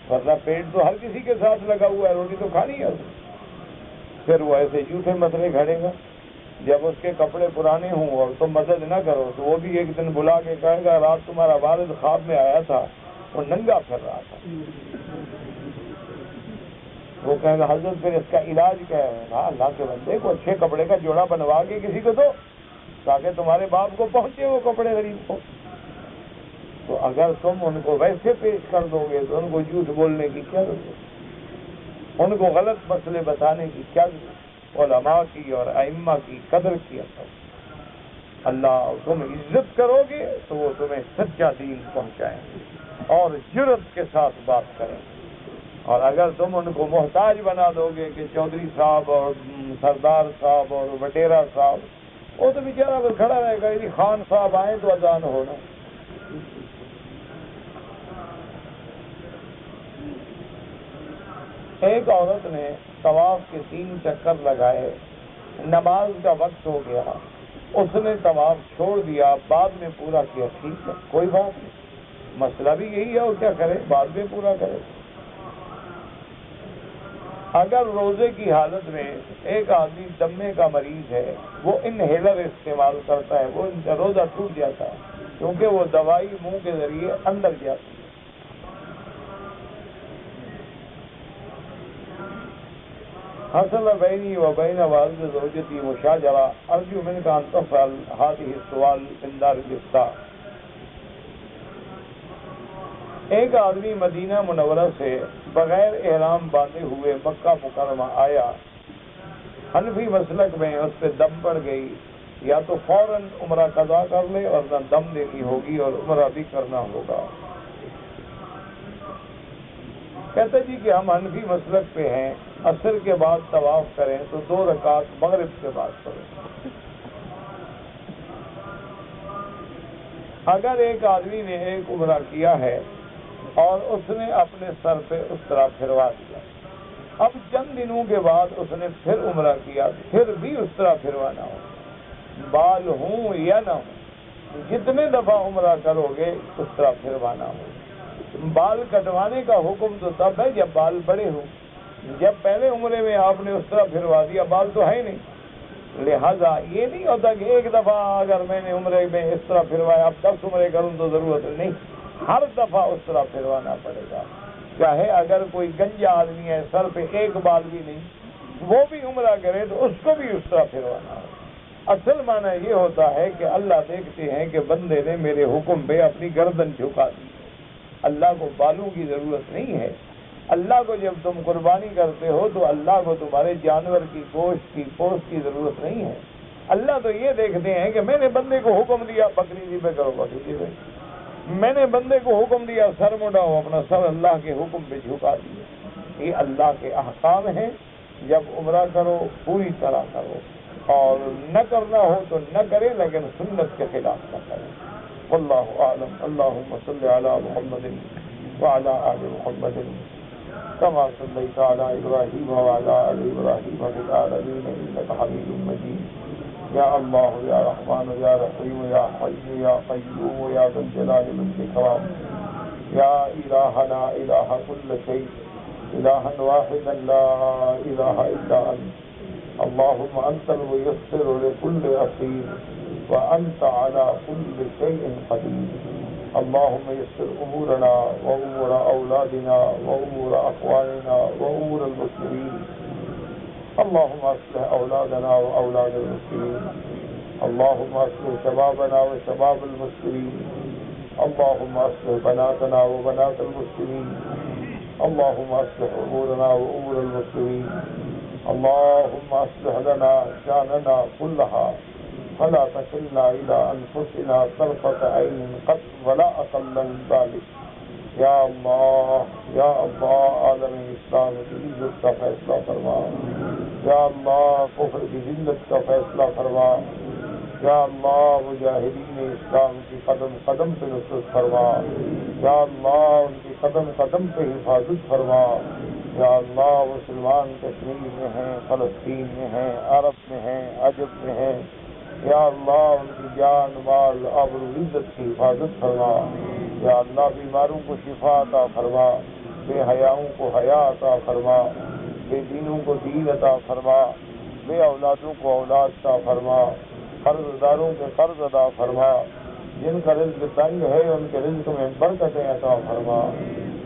ورنہ پیٹ تو ہر کسی کے ساتھ لگا ہوا ہے، روٹی تو کھانی ہے اسے۔ پھر وہ ایسے جھوٹے مسئلے کھڑے گا، جب اس کے کپڑے پرانے ہوں اور تم مدد نہ کرو تو وہ بھی ایک دن بلا کے کہے گا رات تمہارا والد خواب میں آیا تھا، وہ ننگا پھر رہا تھا۔ وہ کہے گا حضرت پھر اس کا علاج کیا ہے؟ ہاں اللہ کے بندے کو اچھے کپڑے کا جوڑا بنوا کے کسی کو دو، تاکہ تمہارے باپ کو پہنچے وہ کپڑے غریب کو۔ تو اگر تم ان کو ویسے پیش کر دو گے تو ان کو جھوٹ بولنے کی کیا ضرورت، ان کو غلط مسئلے بتانے کی کیا ضرورت؟ علماء کی اور ائمہ کی قدر کیا کرو، اللہ تم عزت کرو گے تو وہ تمہیں سچا دین پہنچائیں گے اور جرأت کے ساتھ بات کریں گے۔ اور اگر تم ان کو محتاج بنا دو گے کہ چودھری صاحب اور سردار صاحب اور وٹیرا صاحب، وہ تو بیچارہ بس کھڑا رہے گا، یعنی خان صاحب آئیں تو اذان ہونا۔ ایک عورت نے طواف کے 3 چکر لگائے، نماز کا وقت ہو گیا، اس نے طواف چھوڑ دیا، بعد میں پورا کیا، ٹھیک ہے، کوئی بات نہیں، مسئلہ بھی یہی ہے، اور کیا کرے، بعد میں پورا کرے۔ اگر روزے کی حالت میں ایک آدمی دمے کا مریض ہے، وہ انہیلر استعمال کرتا ہے، وہ روزہ ٹوٹ جاتا ہے، کیونکہ وہ دوائی منہ کے ذریعے اندر جاتی ہے۔ حصل بینی و بین والد زوجتی مشاجرہ ارجو منک ان تفعل هذه السؤال من دار الافتاء۔ ایک آدمی مدینہ منورہ سے بغیر احرام باندھے ہوئے مکہ مکرمہ آیا، حنفی مسلک میں اس پہ دم پڑ گئی، یا تو فوراً عمرہ قضا کر لے اور نہ دم دینی ہوگی اور عمرہ بھی کرنا ہوگا۔ کہتے جی کہ ہم حنفی مسلک پہ ہیں، عصر کے بعد طواف کریں تو 2 رکعت مغرب کے بعد پڑھیں۔ اگر ایک آدمی نے ایک عمرہ کیا ہے اور اس نے اپنے سر پہ اس طرح پھروا دیا، اب چند دنوں کے بعد اس نے پھر عمرہ کیا، پھر بھی اس طرح پھروانا ہو، بال ہوں یا نہ ہوں، جتنے دفعہ عمرہ کرو گے اس طرح پھروانا ہو۔ بال کٹوانے کا حکم تو تب ہے جب بال بڑے ہوں، جب پہلے عمرے میں آپ نے اس طرح پھروا دیا، بال تو ہے نہیں، لہذا یہ نہیں ہوتا کہ ایک دفعہ اگر میں نے عمرے میں اس طرح پھروایا اب 10 عمرے کروں تو ضرورت نہیں، ہر دفعہ اس طرح پھروانا پڑے گا۔ چاہے اگر کوئی گنجا آدمی ہے، سر پہ ایک بال بھی نہیں، وہ بھی عمرہ کرے تو اس کو بھی اس طرح پھروانا ہو۔ اصل معنی یہ ہوتا ہے کہ اللہ دیکھتے ہیں کہ بندے نے میرے حکم پہ اپنی گردن جھکا دی، اللہ کو بالوں کی ضرورت نہیں ہے۔ اللہ کو جب تم قربانی کرتے ہو تو اللہ کو تمہارے جانور کی گوشت کی پوست کی ضرورت نہیں ہے۔ اللہ تو یہ دیکھتے ہیں کہ میں نے بندے کو حکم دیا بکری ذبح کرو، بکری ذبح، میں نے بندے کو حکم دیا سر مڈاؤ، اپنا سر اللہ کے حکم پہ جھکا دیا۔ یہ اللہ کے احکام ہیں، جب عمرہ کرو پوری طرح کرو، اور نہ کرنا ہو تو نہ کرے، لیکن سنت کے خلاف نہ کرے۔ واللہ اعلم۔ اللہم صلی علی محمد وعلی آل محمد كما صليت على إبراهيم وعلى آل إبراهيم في العالمين إنك حميد مجيد۔ يا الله يا رحمن يا رحيم يا حي يا قيوم يا ذا الجلال والإكرام، يا إلهنا إله كل شيء، إلها واحدا لا إله إلا أنت، اللهم أنت الميسر لكل أسير وأنت على كل شيء قدير، اللهم يسر أمورنا وأمور أولادنا وأمور أخواننا وأمور المسلمين، اللهم أصلح أولادنا وأولاد المسلمين، اللهم أصلح شبابنا وشباب المسلمين، اللهم أصلح بناتنا وبنات المسلمين، اللهم اصلح امورنا وامور المسلمين. اللهم اصلح لنا شاننا كلها فلا تكلنا الى انفسنا طرفة عين قط ولا اقل من ذلك. یا اللہ عالم اسلام کی عزت کا فیصلہ فرما. یا اللہ کفر کی ذلت کا فیصلہ فرما. یا اللہ مجاہدین اسلام کی قدم قدم پہ نصرت فرما. یا اللہ ان کی قدم قدم پہ حفاظت فرما. یا اللہ مسلمان کشمیر میں ہیں، فلسطین میں ہیں، عرب میں ہیں، عجب میں ہیں، یا اللہ ان کی جان مال آبرو عزت کی حفاظت فرما. یا اللہ بیماروں کو شفا عطا فرما، بے حیاؤں کو حیا عطا فرما، بے دینوں کو دین عطا فرما، بے اولادوں کو اولاد عطا فرما، قرض داروں کے قرض ادا فرما، جن کا رزق تنگ ہے ان کے رزق میں برکتیں عطا فرما.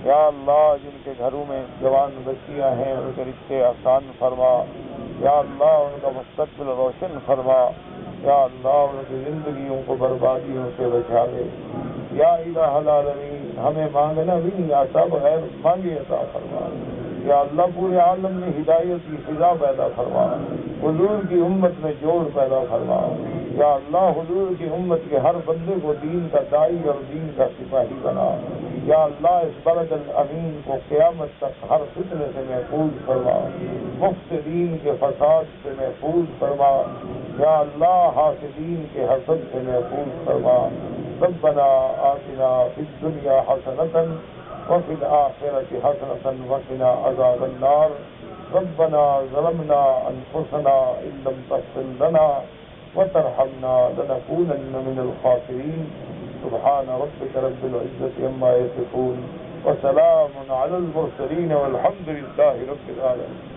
یا اللہ جن کے گھروں میں جوان بچیاں ہیں ان کے رشتے آسان فرما. یا اللہ ان کا مستقبل روشن فرما. یا اللہ ان کی زندگیوں کو بربادیوں سے بچا لے. یا الہ العالمین ہمیں مانگنا بھی نہیں آتا، بغیر مانگے عطا فرما. یا اللہ پورے عالم میں ہدایت کی فضا پیدا فرما. حضور کی امت میں جوڑ پیدا فرما. یا اللہ حضور کی امت کے ہر بندے کو دین کا داعی اور دین کا سپاہی بنا. یا اللہ اس بلد الامین کو قیامت تک ہر فتنے سے محفوظ فرما، مفسدین کے فساد سے محفوظ فرما. یا اللہ حاسدین کے حسد سے محفوظ فرما. ربنا آتنا فی الدنیا حسنۃ وفی الآخرۃ حسنۃ وقنا عذاب النار. ربنا ظلمنا انفسنا ان لم تغفر لنا وترحمنا لنكونن من الخاسرین. سبحان ربك رب العزة عما يصفون وسلام على المرسلين والحمد لله رب العالمين.